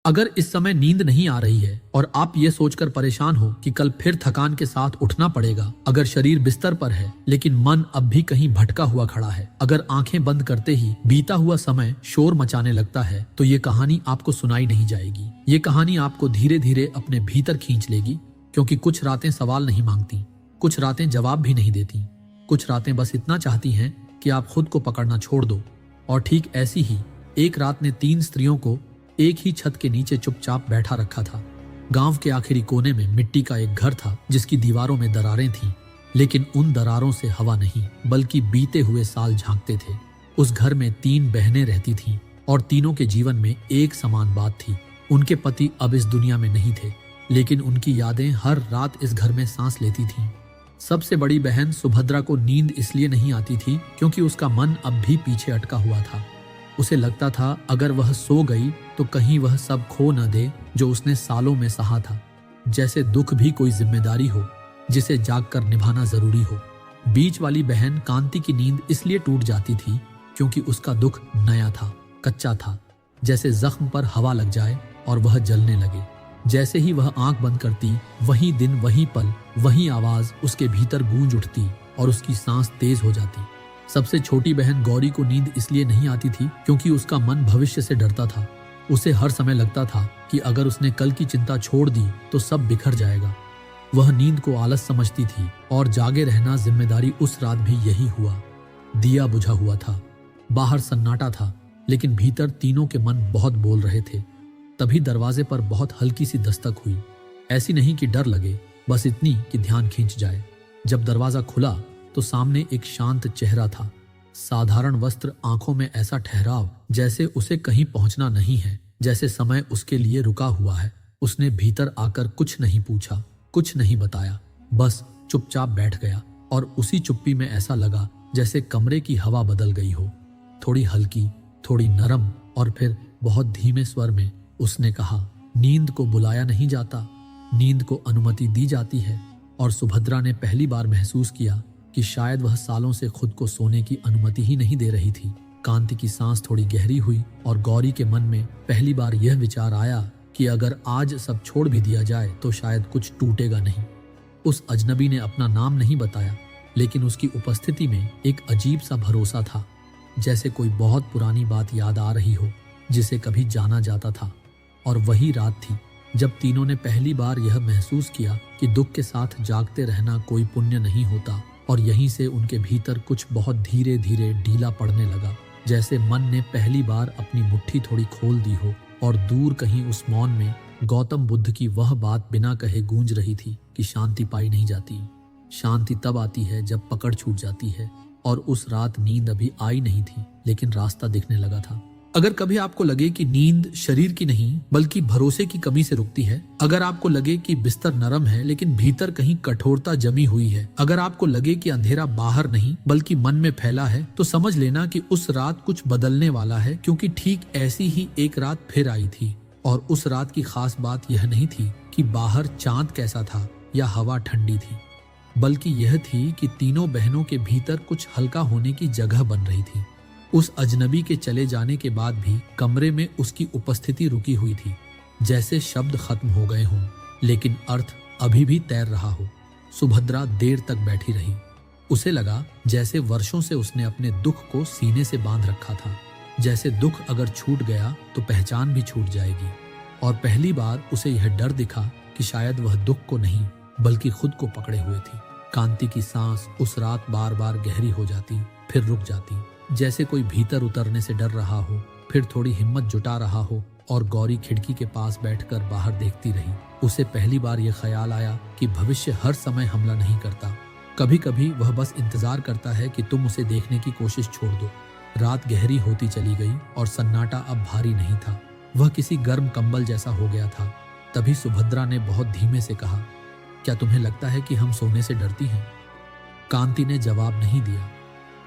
अगर इस समय नींद नहीं आ रही है और आप ये सोचकर परेशान हो कि कल फिर थकान के साथ उठना पड़ेगा, अगर शरीर बिस्तर पर है लेकिन मन अब भी कहीं भटका हुआ खड़ा है, अगर आंखें बंद करते ही बीता हुआ समय शोर मचाने लगता है, तो ये कहानी आपको सुनाई नहीं जाएगी। ये कहानी आपको धीरे धीरे अपने भीतर खींच लेगी, क्योंकि कुछ रातें सवाल नहीं मांगती, कुछ रातें जवाब भी नहीं देती, कुछ रातें बस इतना चाहती हैं कि आप खुद को पकड़ना छोड़ दो। और ठीक ऐसी ही एक रात ने 3 स्त्रियों को एक ही छत के नीचे चुपचाप बैठा रखा था। गांव के आखिरी कोने में मिट्टी का एक घर था जिसकी दीवारों में दरारें थीं, लेकिन उन दरारों से हवा नहीं बल्कि बीते हुए साल झांकते थे। उस घर में 3 बहनें रहती थीं और तीनों के जीवन में एक समान बात थी। उनके पति अब इस दुनिया में नहीं थे, लेकिन उनकी यादें हर रात इस घर में सांस लेती थीं। सबसे बड़ी बहन सुभद्रा को नींद इसलिए नहीं आती थी क्योंकि उसका मन अब भी पीछे अटका हुआ था। उसे लगता था अगर वह सो गई तो कहीं वह सब खो न दे जो उसने सालों में सहा था, जैसे दुख भी कोई जिम्मेदारी हो जिसे जागकर निभाना जरूरी हो। बीच वाली बहन कांति की नींद इसलिए टूट जाती थी क्योंकि उसका दुख नया था, कच्चा था, जैसे जख्म पर हवा लग जाए और वह जलने लगे। जैसे ही वह आंख बंद करती, वही दिन, वही पल, वही आवाज उसके भीतर गूंज उठती और उसकी सांस तेज हो जाती। सबसे छोटी बहन गौरी को नींद इसलिए नहीं आती थी क्योंकि उसका मन भविष्य से डरता था। उसे हर समय लगता था कि अगर उसने कल की चिंता छोड़ दी तो सब बिखर जाएगा। वह नींद को आलस समझती थी और जागे रहना जिम्मेदारी। उस रात भी यही हुआ। दिया बुझा हुआ था, बाहर सन्नाटा था, लेकिन भीतर तीनों के मन बहुत बोल रहे थे। तभी दरवाजे पर बहुत हल्की सी दस्तक हुई। ऐसी नहीं कि डर लगे, बस इतनी कि ध्यान खींच जाए। जब दरवाजा खुला तो सामने एक शांत चेहरा था। साधारण वस्त्र, आंखों में ऐसा ठहराव जैसे उसे कहीं पहुंचना नहीं है, जैसे समय उसके लिए रुका हुआ है। उसने भीतर आकर कुछ नहीं पूछा, कुछ नहीं बताया, बस चुपचाप बैठ गया। और उसी चुप्पी में ऐसा लगा जैसे कमरे की हवा बदल गई हो, थोड़ी हल्की, थोड़ी नरम, और फिर बहुत धीमे स्वर में उसने कहा, नींद को बुलाया नहीं जाता, नींद को अनुमति दी जाती है। और सुभद्रा ने पहली बार महसूस किया कि शायद वह सालों से खुद को सोने की अनुमति ही नहीं दे रही थी। कांति की सांस थोड़ी गहरी हुई और गौरी के मन में पहली बार यह विचार आया कि अगर आज सब छोड़ भी दिया जाए तो शायद कुछ टूटेगा नहीं। उस अजनबी ने अपना नाम नहीं बताया, लेकिन उसकी उपस्थिति में एक अजीब सा भरोसा था, जैसे कोई बहुत पुरानी बात याद आ रही हो जिसे कभी जाना जाता था। और वही रात थी जब तीनों ने पहली बार यह महसूस किया कि दुख के साथ जागते रहना कोई पुण्य नहीं होता। और यहीं से उनके भीतर कुछ बहुत धीरे धीरे ढीला पड़ने लगा, जैसे मन ने पहली बार अपनी मुट्ठी थोड़ी खोल दी हो और दूर कहीं उस मौन में गौतम बुद्ध की वह बात बिना कहे गूंज रही थी कि शांति पाई नहीं जाती। शांति तब आती है जब पकड़ छूट जाती है। और उस रात नींद अभी आई नहीं थी, लेकिन रास्ता दिखने लगा था। अगर कभी आपको लगे कि नींद शरीर की नहीं बल्कि भरोसे की कमी से रुकती है, अगर आपको लगे कि बिस्तर नरम है लेकिन भीतर कहीं कठोरता जमी हुई है, अगर आपको लगे कि अंधेरा बाहर नहीं बल्कि मन में फैला है, तो समझ लेना कि उस रात कुछ बदलने वाला है, क्योंकि ठीक ऐसी ही एक रात फिर आई थी। और उस रात की खास बात यह नहीं थी कि बाहर चांद कैसा था या हवा ठंडी थी, बल्कि यह थी कि तीनों बहनों के भीतर कुछ हल्का होने की जगह बन रही थी। उस अजनबी के चले जाने के बाद भी कमरे में उसकी उपस्थिति रुकी हुई थी, जैसे शब्द खत्म हो गए हों लेकिन अर्थ अभी भी तैर रहा हो। सुभद्रा देर तक बैठी रही। उसे लगा जैसे वर्षों से उसने अपने दुख को सीने से बांध रखा था, जैसे दुख अगर छूट गया तो पहचान भी छूट जाएगी। और पहली बार उसे यह डर दिखा कि शायद वह दुख को नहीं बल्कि खुद को पकड़े हुए थी। कांति की सांस उस रात बार बार गहरी हो जाती, फिर रुक जाती, जैसे कोई भीतर उतरने से डर रहा हो, फिर थोड़ी हिम्मत जुटा रहा हो। और गौरी खिड़की के पास बैठकर बाहर देखती रही। उसे पहली बार यह ख्याल आया कि भविष्य हर समय हमला नहीं करता, कभी कभी वह बस इंतजार करता है कि तुम उसे देखने की कोशिश छोड़ दो। रात गहरी होती चली गई और सन्नाटा अब भारी नहीं था, वह किसी गर्म कंबल जैसा हो गया था। तभी सुभद्रा ने बहुत धीमे से कहा, क्या तुम्हें लगता है कि हम सोने से डरती हैं? कांति ने जवाब नहीं दिया,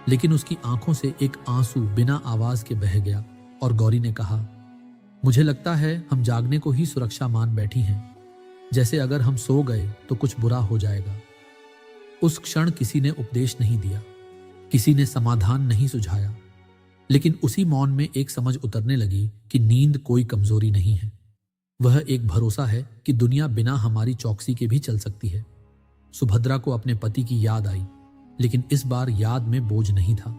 लेकिन उसकी आंखों से एक आंसू बिना आवाज के बह गया। और गौरी ने कहा, मुझे लगता है हम जागने को ही सुरक्षा मान बैठी हैं, जैसे अगर हम सो गए तो कुछ बुरा हो जाएगा। उस क्षण किसी ने उपदेश नहीं दिया, किसी ने समाधान नहीं सुझाया, लेकिन उसी मौन में एक समझ उतरने लगी कि नींद कोई कमजोरी नहीं है, वह एक भरोसा है कि दुनिया बिना हमारी चौकसी के भी चल सकती है। सुभद्रा को अपने पति की याद आई, लेकिन इस बार याद में बोझ नहीं था।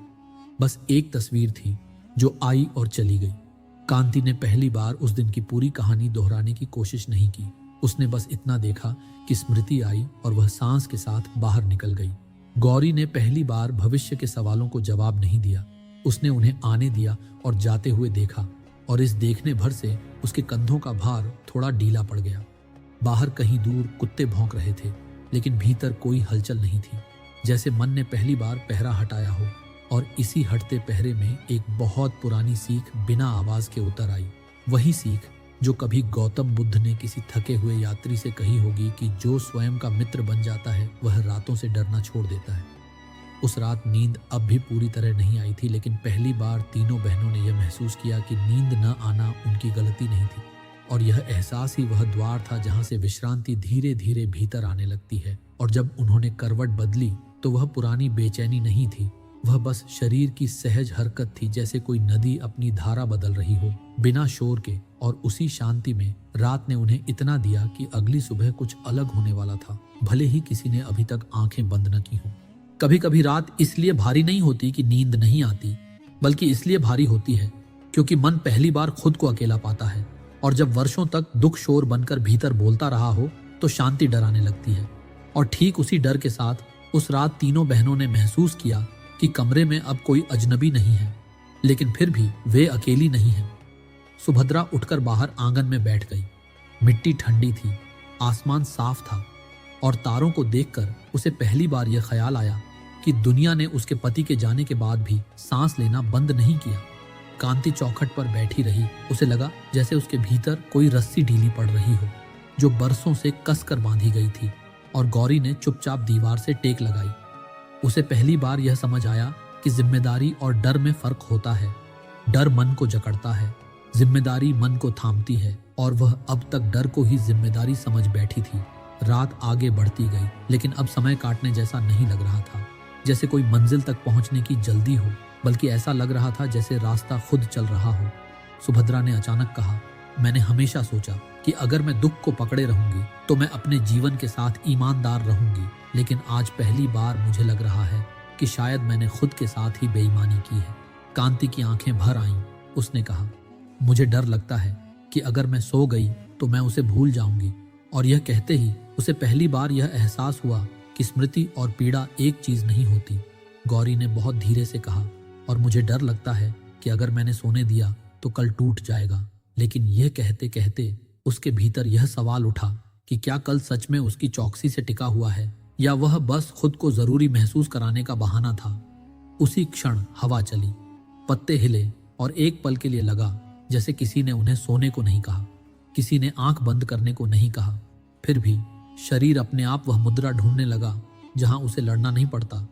बस एक तस्वीर थी जो आई और चली गई। कांति ने पहली बार उस दिन की पूरी कहानी दोहराने की कोशिश नहीं की। उसने बस इतना देखा कि स्मृति आई और वह सांस के साथ बाहर निकल गई। गौरी ने पहली बार भविष्य के सवालों को जवाब नहीं दिया। उसने उन्हें आने दिया और जाते हुए देखा, और इस देखने भर से उसके कंधों का भार थोड़ा ढीला पड़ गया। बाहर कहीं दूर कुत्ते भौंक रहे थे, लेकिन भीतर कोई हलचल नहीं थी, जैसे मन ने पहली बार पहरा हटाया हो। और इसी हटते पहरे में एक बहुत पुरानी सीख बिना आवाज के उतर आई। वही सीख जो कभी गौतम बुद्ध ने किसी थके हुए यात्री से कही होगी कि जो स्वयं का मित्र बन जाता है वह रातों से डरना छोड़ देता है। उस रात नींद अब भी पूरी तरह नहीं आई थी, लेकिन पहली बार तीनों बहनों ने यह महसूस किया कि नींद न आना उनकी गलती नहीं थी, और यह एहसास ही वह द्वार था जहां से विश्रांति धीरे धीरे भीतर आने लगती है। और जब उन्होंने करवट बदली तो वह पुरानी बेचैनी नहीं थी, वह बस शरीर की सहज हरकत थी, जैसे कोई नदी अपनी धारा बदल रही हो बिना शोर के। और उसी शांति में रात ने उन्हें इतना दिया कि अगली सुबह कुछ अलग होने वाला था, भले ही किसी ने अभी तक आंखें बंद न की हों। कभी कभी रात इसलिए भारी नहीं होती कि नींद नहीं आती, बल्कि इसलिए भारी होती है क्योंकि मन पहली बार खुद को अकेला पाता है। और जब वर्षों तक दुख शोर बनकर भीतर बोलता रहा हो तो शांति डराने लगती है। और ठीक उसी डर के साथ उस रात तीनों बहनों ने महसूस किया कि कमरे में अब कोई अजनबी नहीं है, लेकिन फिर भी वे अकेली नहीं हैं। सुभद्रा उठकर बाहर आंगन में बैठ गई। मिट्टी ठंडी थी, आसमान साफ था, और तारों को देखकर उसे पहली बार यह ख्याल आया कि दुनिया ने उसके पति के जाने के बाद भी सांस लेना बंद नहीं किया। कांति चौखट पर बैठी रही। उसे लगा जैसे उसके भीतर कोई रस्सी ढीली पड़ रही हो जो बरसों से कसकर बांधी गई थी। और गौरी ने चुपचाप दीवार से टेक लगाई। उसे पहली बार यह समझ आया कि जिम्मेदारी और डर में फर्क होता है। डर मन को जकड़ता है, जिम्मेदारी मन को थामती है, और वह अब तक डर को ही जिम्मेदारी समझ बैठी थी। रात आगे बढ़ती गई, लेकिन अब समय काटने जैसा नहीं लग रहा था, जैसे कोई मंजिल तक पहुंचने की जल्दी हो, बल्कि ऐसा लग रहा था जैसे रास्ता खुद चल रहा हो। सुभद्रा ने अचानक कहा, मैंने हमेशा सोचा कि अगर मैं दुख को पकड़े रहूंगी तो मैं अपने जीवन के साथ ईमानदार रहूंगी, लेकिन आज पहली बार मुझे लग रहा है कि शायद मैंने खुद के साथ ही बेईमानी की है। कांति की आंखें भर आईं। उसने कहा, मुझे डर लगता है कि अगर मैं सो गई तो मैं उसे भूल जाऊंगी। और यह कहते ही उसे पहली बार यह एहसास हुआ कि स्मृति और पीड़ा एक चीज नहीं होती। गौरी ने बहुत धीरे से कहा, और मुझे डर लगता है कि अगर मैंने सोने दिया तो कल टूट जाएगा। लेकिन यह कहते कहते उसके भीतर यह सवाल उठा कि क्या कल सच में उसकी चौकसी से टिका हुआ है, या वह बस खुद को जरूरी महसूस कराने का बहाना था। उसी क्षण हवा चली, पत्ते हिले, और एक पल के लिए लगा जैसे किसी ने उन्हें सोने को नहीं कहा, किसी ने आंख बंद करने को नहीं कहा। फिर भी शरीर अपने आप वह मुद्रा ढूंढने लगा जहां उसे लड़ना नहीं पड़ता,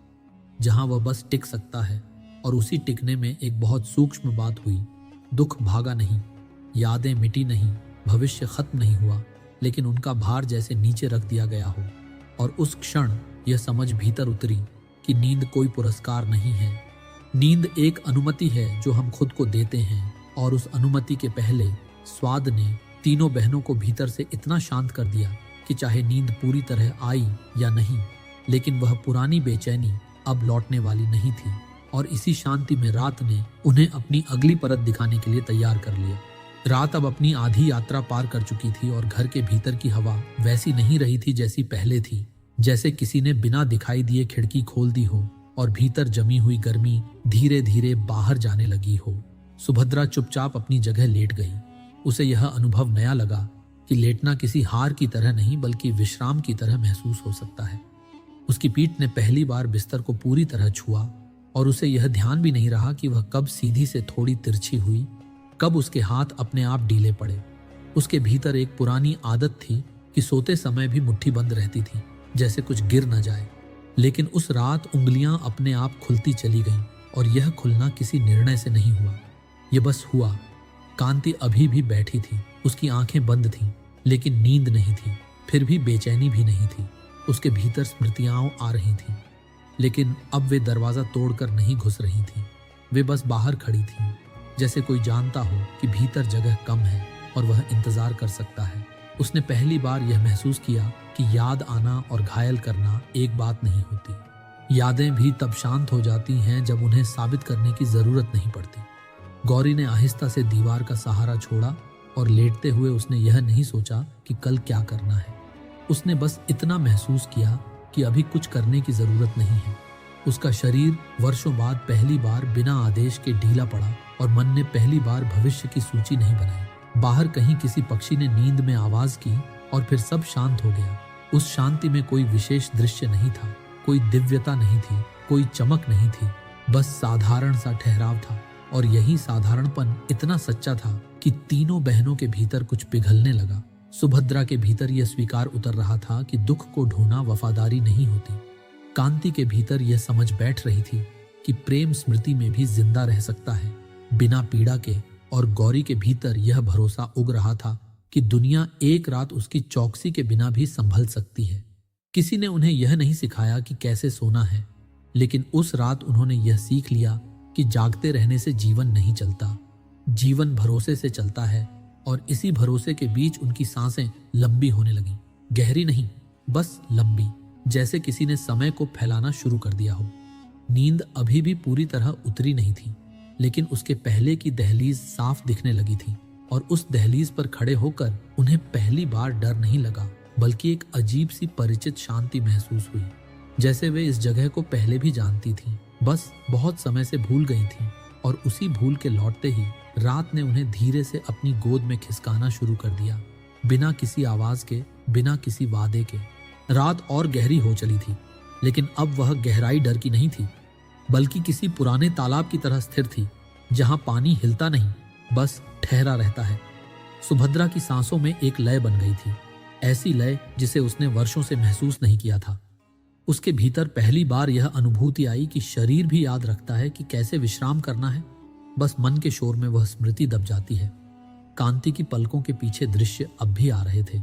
जहां वह बस टिक सकता है। और उसी टिकने में एक बहुत सूक्ष्म बात हुई। दुख भागा नहीं, यादें मिटी नहीं, भविष्य खत्म नहीं हुआ, लेकिन उनका भार जैसे नीचे रख दिया गया हो। और उस क्षण यह समझ भीतर उतरी कि नींद कोई पुरस्कार नहीं है। नींद एक अनुमति है जो हम खुद को देते हैं। और उस अनुमति के पहले स्वाद ने तीनों बहनों को भीतर से इतना शांत कर दिया कि चाहे नींद पूरी तरह आई या नहीं, लेकिन वह पुरानी बेचैनी अब लौटने वाली नहीं थी। और इसी शांति में रात ने उन्हें अपनी अगली परत दिखाने के लिए तैयार कर लिया। रात अब अपनी आधी यात्रा पार कर चुकी थी, और घर के भीतर की हवा वैसी नहीं रही थी जैसी पहले थी, जैसे किसी ने बिना दिखाई दिए खिड़की खोल दी हो और भीतर जमी हुई गर्मी धीरे धीरे बाहर जाने लगी हो। सुभद्रा चुपचाप अपनी जगह लेट गई। उसे यह अनुभव नया लगा कि लेटना किसी हार की तरह नहीं, बल्कि विश्राम की तरह महसूस हो सकता है। उसकी पीठ ने पहली बार बिस्तर को पूरी तरह छुआ, और उसे यह ध्यान भी नहीं रहा कि वह कब सीधी से थोड़ी तिरछी हुई, कब उसके हाथ अपने आप ढीले पड़े। उसके भीतर एक पुरानी आदत थी कि सोते समय भी मुट्ठी बंद रहती थी, जैसे कुछ गिर न जाए। लेकिन उस रात उंगलियां अपने आप खुलती चली गईं, और यह खुलना किसी निर्णय से नहीं हुआ, यह बस हुआ। कांति अभी भी बैठी थी, उसकी आंखें बंद थीं, लेकिन नींद नहीं थी, फिर भी बेचैनी भी नहीं थी। उसके भीतर स्मृतियां आ रही थीं, लेकिन अब वे दरवाजा तोड़कर नहीं घुस रही थीं। वे बस बाहर खड़ी थीं, जैसे कोई जानता हो कि भीतर जगह कम है, और वह इंतजार कर सकता है। उसने पहली बार यह महसूस किया कि याद आना और घायल करना एक बात नहीं होती। यादें भी तब शांत हो जाती हैं जब उन्हें साबित करने की जरूरत नहीं पड़ती। गौरी ने आहिस्ता से दीवार का सहारा छोड़ा और लेटते हुए उसने यह नहीं सोचा कि कल क्या करना है। उसने बस इतना महसूस किया कि अभी कुछ करने की जरूरत नहीं है। उसका शरीर वर्षों बाद पहली बार बिना आदेश के ढीला पड़ा और मन ने पहली बार भविष्य की सूची नहीं बनाई। बाहर कहीं किसी पक्षी ने नींद में आवाज की और फिर सब शांत हो गया। उस शांति में कोई विशेष दृश्य नहीं था, कोई दिव्यता नहीं थी, कोई चमक नहीं थी, बस साधारण सा ठहराव था। और यही साधारणपन इतना सच्चा था कि तीनों बहनों के भीतर कुछ पिघलने लगा। सुभद्रा के भीतर यह स्वीकार उतर रहा था कि दुख को ढोना वफादारी नहीं होती। कांति के भीतर यह समझ बैठ रही थी कि प्रेम स्मृति में भी जिंदा रह सकता है बिना पीड़ा के। और गौरी के भीतर यह भरोसा उग रहा था कि दुनिया एक रात उसकी चौकसी के बिना भी संभल सकती है। किसी ने उन्हें यह नहीं सिखाया कि कैसे सोना है, लेकिन उस रात उन्होंने यह सीख लिया कि जागते रहने से जीवन नहीं चलता, जीवन भरोसे से चलता है। और इसी भरोसे के बीच उनकी सांसें लंबी होने लगीं, गहरी नहीं, बस लंबी, जैसे किसी ने समय को फैलाना शुरू कर दिया हो। नींद अभी भी पूरी तरह उतरी नहीं थी, लेकिन उसके पहले की दहलीज साफ दिखने लगी थी। और उस दहलीज पर खड़े होकर उन्हें पहली बार डर नहीं लगा, बल्कि एक अजीब सी परिचित शांति महसूस हुई, जैसे वे इस जगह को पहले भी जानती थीं, बस बहुत समय से भूल गई थीं। और उसी भूल के लौटते ही रात ने उन्हें धीरे से अपनी गोद में खिसकाना शुरू कर दिया, बिना किसी आवाज के, बिना किसी वादे के। रात और गहरी हो चली थी, लेकिन अब वह गहराई डर की नहीं थी, बल्कि किसी पुराने तालाब की तरह स्थिर थी, जहां पानी हिलता नहीं, बस ठहरा रहता है। सुभद्रा की सांसों में एक लय बन गई थी, ऐसी लय जिसे उसने वर्षों से महसूस नहीं किया था। उसके भीतर पहली बार यह अनुभूति आई कि शरीर भी याद रखता है कि कैसे विश्राम करना है। बस मन के शोर में वह स्मृति दब जाती है। कांति की पलकों के पीछे दृश्य अब भी आ रहे थे,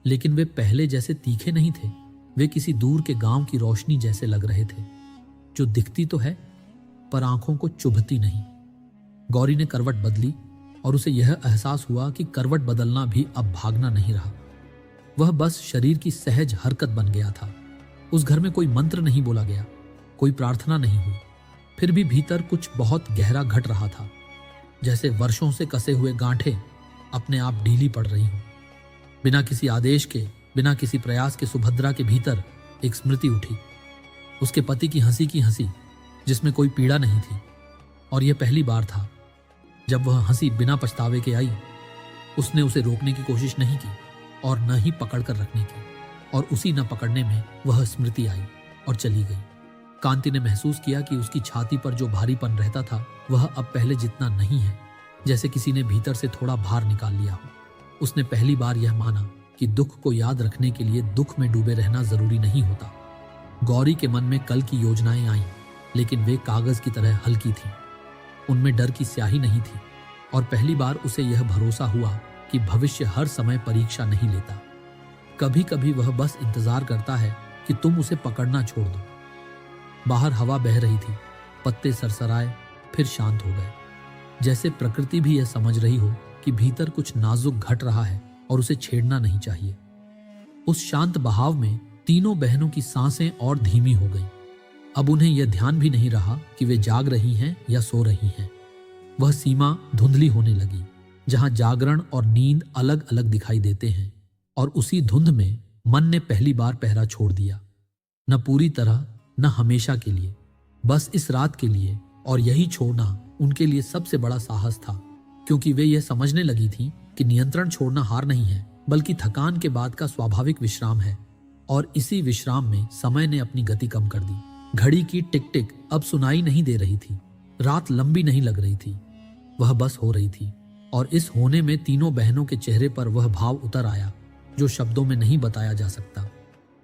लेकिन वे पहले जैसे तीखे नहीं थे। वे किसी दूर के गांव की रोशनी जैसे लग रहे थे, जो दिखती तो है पर आंखों को चुभती नहीं। गौरी ने करवट बदली और उसे यह एहसास हुआ कि करवट बदलना भी अब भागना नहीं रहा, वह बस शरीर की सहज हरकत बन गया था। उस घर में कोई मंत्र नहीं बोला गया, कोई प्रार्थना नहीं हुई, फिर भी भीतर कुछ बहुत गहरा घट रहा था, जैसे वर्षों से कसे हुए गांठें अपने आप ढीली पड़ रही हों। बिना किसी आदेश के, बिना किसी प्रयास के सुभद्रा के भीतर एक स्मृति उठी, उसके पति की हंसी जिसमें कोई पीड़ा नहीं थी। और यह पहली बार था जब वह हंसी बिना पछतावे के आई। उसने उसे रोकने की कोशिश नहीं की और न ही पकड़ कर रखने की, और उसी न पकड़ने में वह स्मृति आई और चली गई। कांति ने महसूस किया कि उसकी छाती पर जो भारीपन रहता था वह अब पहले जितना नहीं है, जैसे किसी ने भीतर से थोड़ा भार निकाल लिया हो। उसने पहली बार यह माना कि दुख को याद रखने के लिए दुख में डूबे रहना जरूरी नहीं होता। गौरी के मन में कल की योजनाएं आईं, लेकिन वे कागज की तरह हल्की थीं। उनमें डर की स्याही नहीं थी, और पहली बार उसे यह भरोसा हुआ कि भविष्य हर समय परीक्षा नहीं लेता। कभी कभी वह बस इंतजार करता है कि तुम उसे पकड़ना छोड़ दो। बाहर हवा बह रही थी, पत्ते सरसराए फिर शांत हो गए, जैसे प्रकृति भी यह समझ रही हो कि भीतर कुछ नाजुक घट रहा है और उसे छेड़ना नहीं चाहिए। उस शांत बहाव में तीनों बहनों की सांसें और धीमी हो गईं। अब उन्हें यह ध्यान भी नहीं रहा कि वे जाग रही हैं या सो रही हैं। वह सीमा धुंधली होने लगी, जहां जागरण और नींद अलग अलग दिखाई देते हैं। और उसी धुंध में मन ने पहली बार पहरा छोड़ दिया, न पूरी तरह, न हमेशा के लिए, बस इस रात के लिए। और यही छोड़ना उनके लिए सबसे बड़ा साहस था, क्योंकि वे यह समझने लगी थीं कि नियंत्रण छोड़ना हार नहीं है, बल्कि थकान के बाद का स्वाभाविक विश्राम है। और इसी विश्राम में समय ने अपनी गति कम कर दी। घड़ी की टिक टिक अब सुनाई नहीं दे रही थी। रात लंबी नहीं लग रही थी, वह बस हो रही थी। और इस होने में तीनों बहनों के चेहरे पर वह भाव उतर आया जो शब्दों में नहीं बताया जा सकता।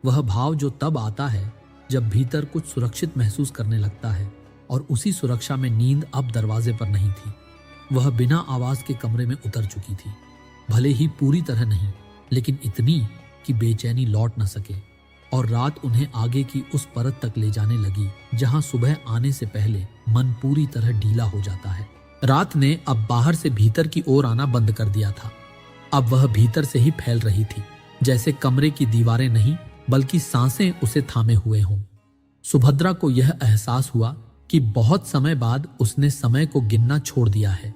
वह भाव जो तब आता है जब भीतर कुछ सुरक्षित महसूस करने लगता है, और उसी सुरक्षा में नींद अब दरवाजे पर नहीं थी। वह बिना आवाज के कमरे में उतर चुकी थी, भले ही पूरी तरह नहीं, लेकिन इतनी कि बेचैनी लौट न सके। और रात उन्हें आगे की उस परत तक ले जाने लगी जहां सुबह आने से पहले मन पूरी तरह ढीला हो जाता है। रात ने अब बाहर से भीतर की ओर आना बंद कर दिया था। अब वह भीतर से ही फैल रही थी, जैसे कमरे की दीवारें नहीं बल्कि सांसें उसे थामे हुए हों। सुभद्रा को यह एहसास हुआ कि बहुत समय बाद उसने समय को गिनना छोड़ दिया है।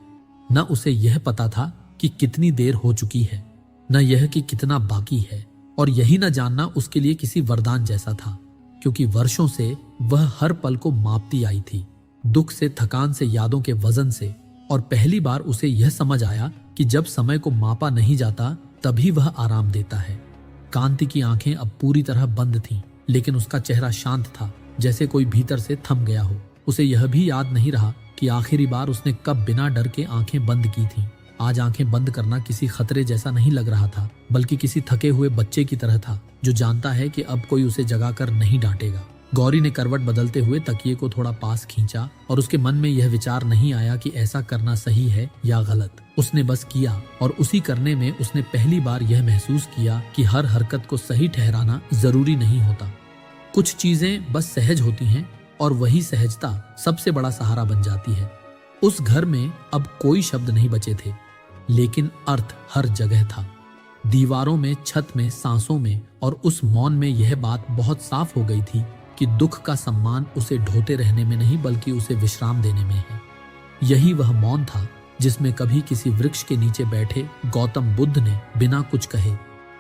न उसे यह पता था कि कितनी देर हो चुकी है, न यह कि कितना बाकी है, और यही न जानना उसके लिए किसी वरदान जैसा था, क्योंकि वर्षों से वह हर पल को मापती आई थी, दुख से, थकान से, यादों के वजन से। और पहली बार उसे यह समझ आया कि जब समय को मापा नहीं जाता तभी वह आराम देता है। कांति की आंखें अब पूरी तरह बंद थीं, लेकिन उसका चेहरा शांत था, जैसे कोई भीतर से थम गया हो। उसे यह भी याद नहीं रहा कि आखिरी बार उसने कब बिना डर के आंखें बंद की थीं। आज आंखें बंद करना किसी खतरे जैसा नहीं लग रहा था, बल्कि किसी थके हुए बच्चे की तरह था जो जानता है कि अब कोई उसे जगाकर नहीं डांटेगा। गौरी ने करवट बदलते हुए तकिए को थोड़ा पास खींचा और उसके मन में यह विचार नहीं आया कि ऐसा करना सही है या गलत। उसने बस किया, और उसी करने में उसने पहली बार यह महसूस किया कि हर हरकत को सही ठहराना जरूरी नहीं होता। कुछ चीजें बस सहज होती हैं और वही सहजता सबसे बड़ा सहारा बन जाती है। उस घर में अब कोई शब्द नहीं बचे थे, लेकिन अर्थ हर जगह था। दीवारों में, छत में, सांसों में, और उस मौन में यह बात बहुत साफ हो गई थी कि दुख का सम्मान उसे ढोते रहने में नहीं बल्कि उसे विश्राम देने में है। यही वह मौन था जिसमें कभी किसी वृक्ष के नीचे बैठे गौतम बुद्ध ने बिना कुछ कहे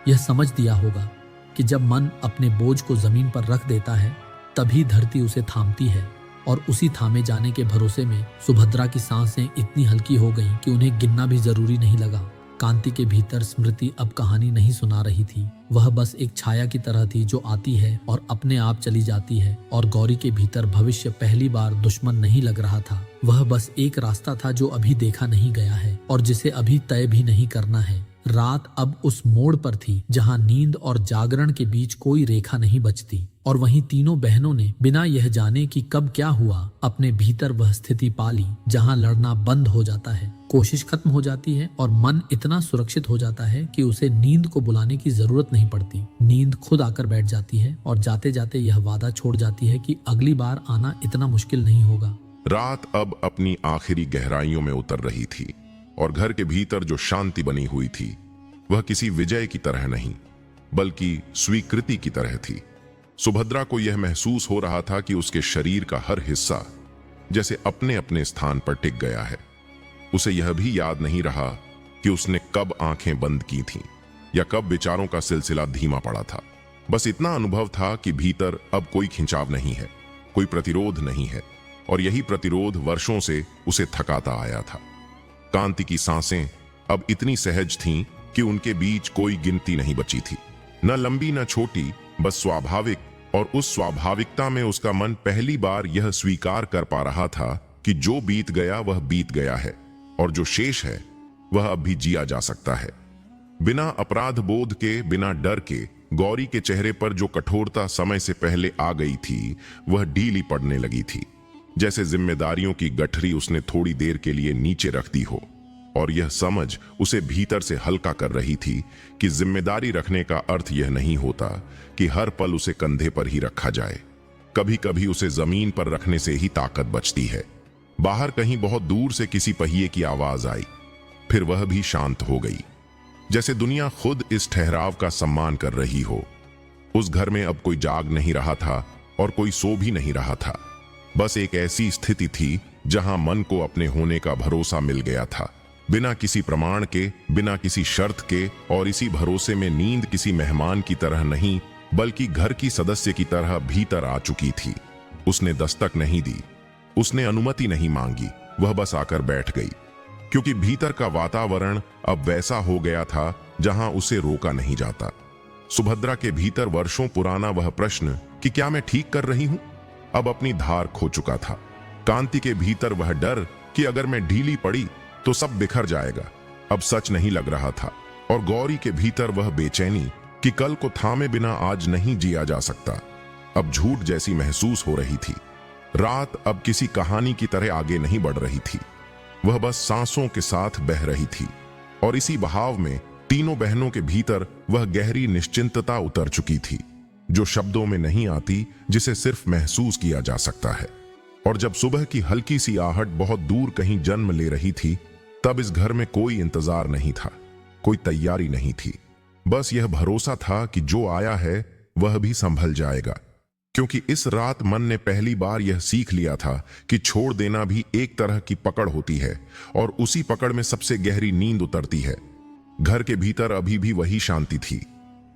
यह समझ दिया होगा कि जब मन अपने बोझ को जमीन पर रख देता है तभी धरती उसे थामती है। और उसी थामे जाने के भरोसे में सुभद्रा की सांसें इतनी हल्की हो गईं कि उन्हें गिनना भी जरूरी नहीं लगा। कांति के भीतर स्मृति अब कहानी नहीं सुना रही थी, वह बस एक छाया की तरह थी जो आती है और अपने आप चली जाती है। और गौरी के भीतर भविष्य पहली बार दुश्मन नहीं लग रहा था, वह बस एक रास्ता था जो अभी देखा नहीं गया है और जिसे अभी तय भी नहीं करना है। रात अब उस मोड़ पर थी जहां नींद और जागरण के बीच कोई रेखा नहीं बचती, और वहीं तीनों बहनों ने बिना यह जाने कि कब क्या हुआ अपने भीतर वह स्थिति पाली जहां लड़ना बंद हो जाता है, कोशिश खत्म हो जाती है और मन इतना सुरक्षित हो जाता है कि उसे नींद को बुलाने की जरूरत नहीं पड़ती। नींद खुद आकर बैठ जाती है और जाते जाते यह वादा छोड़ जाती है कि अगली बार आना इतना मुश्किल नहीं होगा। रात अब अपनी आखिरी गहराइयों में उतर रही थी और घर के भीतर जो शांति बनी हुई थी वह किसी विजय की तरह नहीं बल्कि स्वीकृति की तरह थी। सुभद्रा को यह महसूस हो रहा था कि उसके शरीर का हर हिस्सा जैसे अपने अपने स्थान पर टिक गया है। उसे यह भी याद नहीं रहा कि उसने कब आंखें बंद की थीं या कब विचारों का सिलसिला धीमा पड़ा था। बस इतना अनुभव था कि भीतर अब कोई खिंचाव नहीं है, कोई प्रतिरोध नहीं है, और यही प्रतिरोध वर्षों से उसे थकाता आया था। कांति की सांसें अब इतनी सहज थीं कि उनके बीच कोई गिनती नहीं बची थी, न लंबी न छोटी, बस स्वाभाविक। और उस स्वाभाविकता में उसका मन पहली बार यह स्वीकार कर पा रहा था कि जो बीत गया वह बीत गया है और जो शेष है वह अब भी जिया जा सकता है। बिना अपराध बोध के, बिना डर के, गौरी के चेहरे पर जो कठोरता समय से पहले आ गई थी वह ढीली पड़ने लगी थी, जैसे जिम्मेदारियों की गठरी उसने थोड़ी देर के लिए नीचे रख दी हो। और यह समझ उसे भीतर से हल्का कर रही थी कि जिम्मेदारी रखने का अर्थ यह नहीं होता कि हर पल उसे कंधे पर ही रखा जाए। कभी कभी उसे जमीन पर रखने से ही ताकत बचती है। बाहर कहीं बहुत दूर से किसी पहिए की आवाज आई, फिर वह भी शांत हो गई, जैसे दुनिया खुद इस ठहराव का सम्मान कर रही हो। उस घर में अब कोई जाग नहीं रहा था और कोई सो भी नहीं रहा था। बस एक ऐसी स्थिति थी जहां मन को अपने होने का भरोसा मिल गया था, बिना किसी प्रमाण के, बिना किसी शर्त के। और इसी भरोसे में नींद किसी मेहमान की तरह नहीं बल्कि घर की सदस्य की तरह भीतर आ चुकी थी। उसने दस्तक नहीं दी, उसने अनुमति नहीं मांगी, वह बस आकर बैठ गई, क्योंकि भीतर का वातावरण अब वैसा हो गया था जहां उसे रोका नहीं जाता। सुभद्रा के भीतर वर्षों पुराना वह प्रश्न कि क्या मैं ठीक कर रही हूं, अब अपनी धार खो चुका था। कांति के भीतर वह डर कि अगर मैं ढीली पड़ी तो सब बिखर जाएगा, अब सच नहीं लग रहा था। और गौरी के भीतर वह बेचैनी कि कल को थामे बिना आज नहीं जिया जा सकता, अब झूठ जैसी महसूस हो रही थी। रात अब किसी कहानी की तरह आगे नहीं बढ़ रही थी, वह बस सांसों के साथ बह रही थी। और इसी बहाव में तीनों बहनों के भीतर वह गहरी निश्चिंतता उतर चुकी थी जो शब्दों में नहीं आती, जिसे सिर्फ महसूस किया जा सकता है। और जब सुबह की हल्की सी आहट बहुत दूर कहीं जन्म ले रही थी, तब इस घर में कोई इंतजार नहीं था, कोई तैयारी नहीं थी। बस यह भरोसा था कि जो आया है वह भी संभल जाएगा, क्योंकि इस रात मन ने पहली बार यह सीख लिया था कि छोड़ देना भी एक तरह की पकड़ होती है और उसी पकड़ में सबसे गहरी नींद उतरती है। घर के भीतर अभी भी वही शांति थी,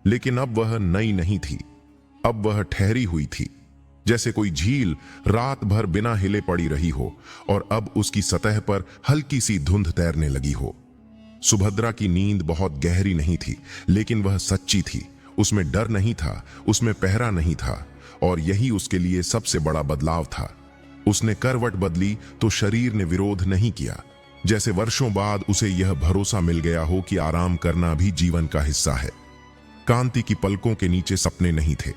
लेकिन अब वह नई नहीं थी, अब वह ठहरी हुई थी, जैसे कोई झील रात भर बिना हिले पड़ी रही हो और अब उसकी सतह पर हल्की सी धुंध तैरने लगी हो। सुभद्रा की नींद बहुत गहरी नहीं थी, लेकिन वह सच्ची थी। उसमें डर नहीं था, उसमें पहरा नहीं था, और यही उसके लिए सबसे बड़ा बदलाव था। उसने करवट बदली तो शरीर ने विरोध नहीं किया, जैसे वर्षों बाद उसे यह भरोसा मिल गया हो कि आराम करना भी जीवन का हिस्सा है। कांति की पलकों के नीचे सपने नहीं थे,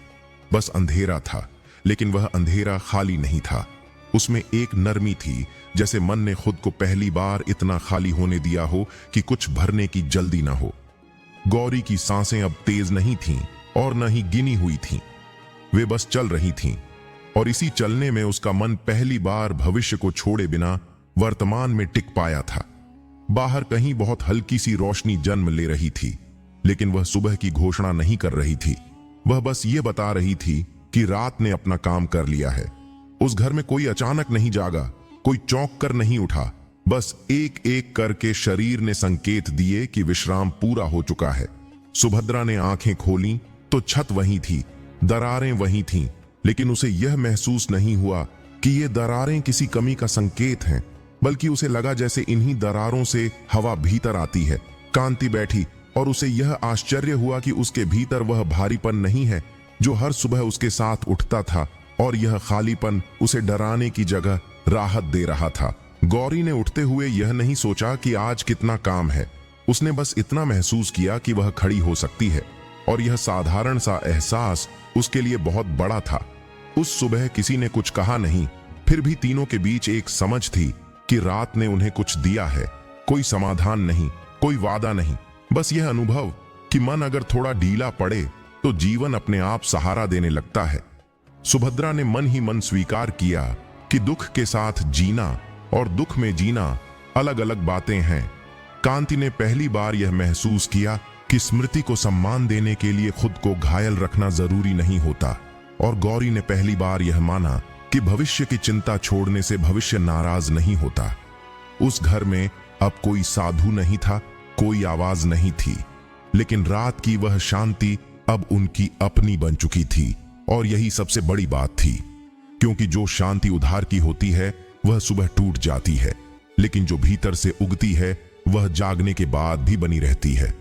बस अंधेरा था, लेकिन वह अंधेरा खाली नहीं था। उसमें एक नरमी थी, जैसे मन ने खुद को पहली बार इतना खाली होने दिया हो कि कुछ भरने की जल्दी ना हो। गौरी की सांसें अब तेज नहीं थीं और न ही गिनी हुई थीं, वे बस चल रही थीं, और इसी चलने में उसका मन पहली बार भविष्य को छोड़े बिना वर्तमान में टिक पाया था। बाहर कहीं बहुत हल्की सी रोशनी जन्म ले रही थी, लेकिन वह सुबह की घोषणा नहीं कर रही थी। वह बस ये बता रही थी कि रात ने अपना काम कर लिया है। उस घर में कोई अचानक नहीं जागा, कोई चौंक कर नहीं उठा, बस एक एक करके शरीर ने संकेत दिए कि विश्राम पूरा हो चुका है। सुभद्रा ने आंखें खोलीं तो छत वहीं थी, दरारें वहीं थीं, लेकिन उसे यह महसूस नहीं हुआ कि ये दरारें किसी कमी का संकेत हैं, बल्कि उसे लगा जैसे इन्हीं दरारों से हवा भीतर आती है। कांति बैठी और उसे यह आश्चर्य हुआ कि उसके भीतर वह भारीपन नहीं है जो हर सुबह उसके साथ उठता था, और यह खालीपन उसे डराने की जगह राहत दे रहा था। गौरी ने उठते हुए यह नहीं सोचा कि आज कितना काम है, उसने बस इतना महसूस किया कि वह खड़ी हो सकती है, और यह साधारण सा एहसास उसके लिए बहुत बड़ा था। उस सुबह किसी ने कुछ कहा नहीं, फिर भी तीनों के बीच एक समझ थी कि रात ने उन्हें कुछ दिया है। कोई समाधान नहीं, कोई वादा नहीं, बस यह अनुभव कि मन अगर थोड़ा ढीला पड़े तो जीवन अपने आप सहारा देने लगता है। सुभद्रा ने मन ही मन स्वीकार किया कि दुख के साथ जीना और दुख में जीना अलग अलग बातें हैं। कांति ने पहली बार यह महसूस किया कि स्मृति को सम्मान देने के लिए खुद को घायल रखना जरूरी नहीं होता, और गौरी ने पहली बार यह माना कि भविष्य की चिंता छोड़ने से भविष्य नाराज नहीं होता। उस घर में अब कोई साधु नहीं था, कोई आवाज नहीं थी, लेकिन रात की वह शांति अब उनकी अपनी बन चुकी थी, और यही सबसे बड़ी बात थी, क्योंकि जो शांति उधार की होती है वह सुबह टूट जाती है, लेकिन जो भीतर से उगती है वह जागने के बाद भी बनी रहती है।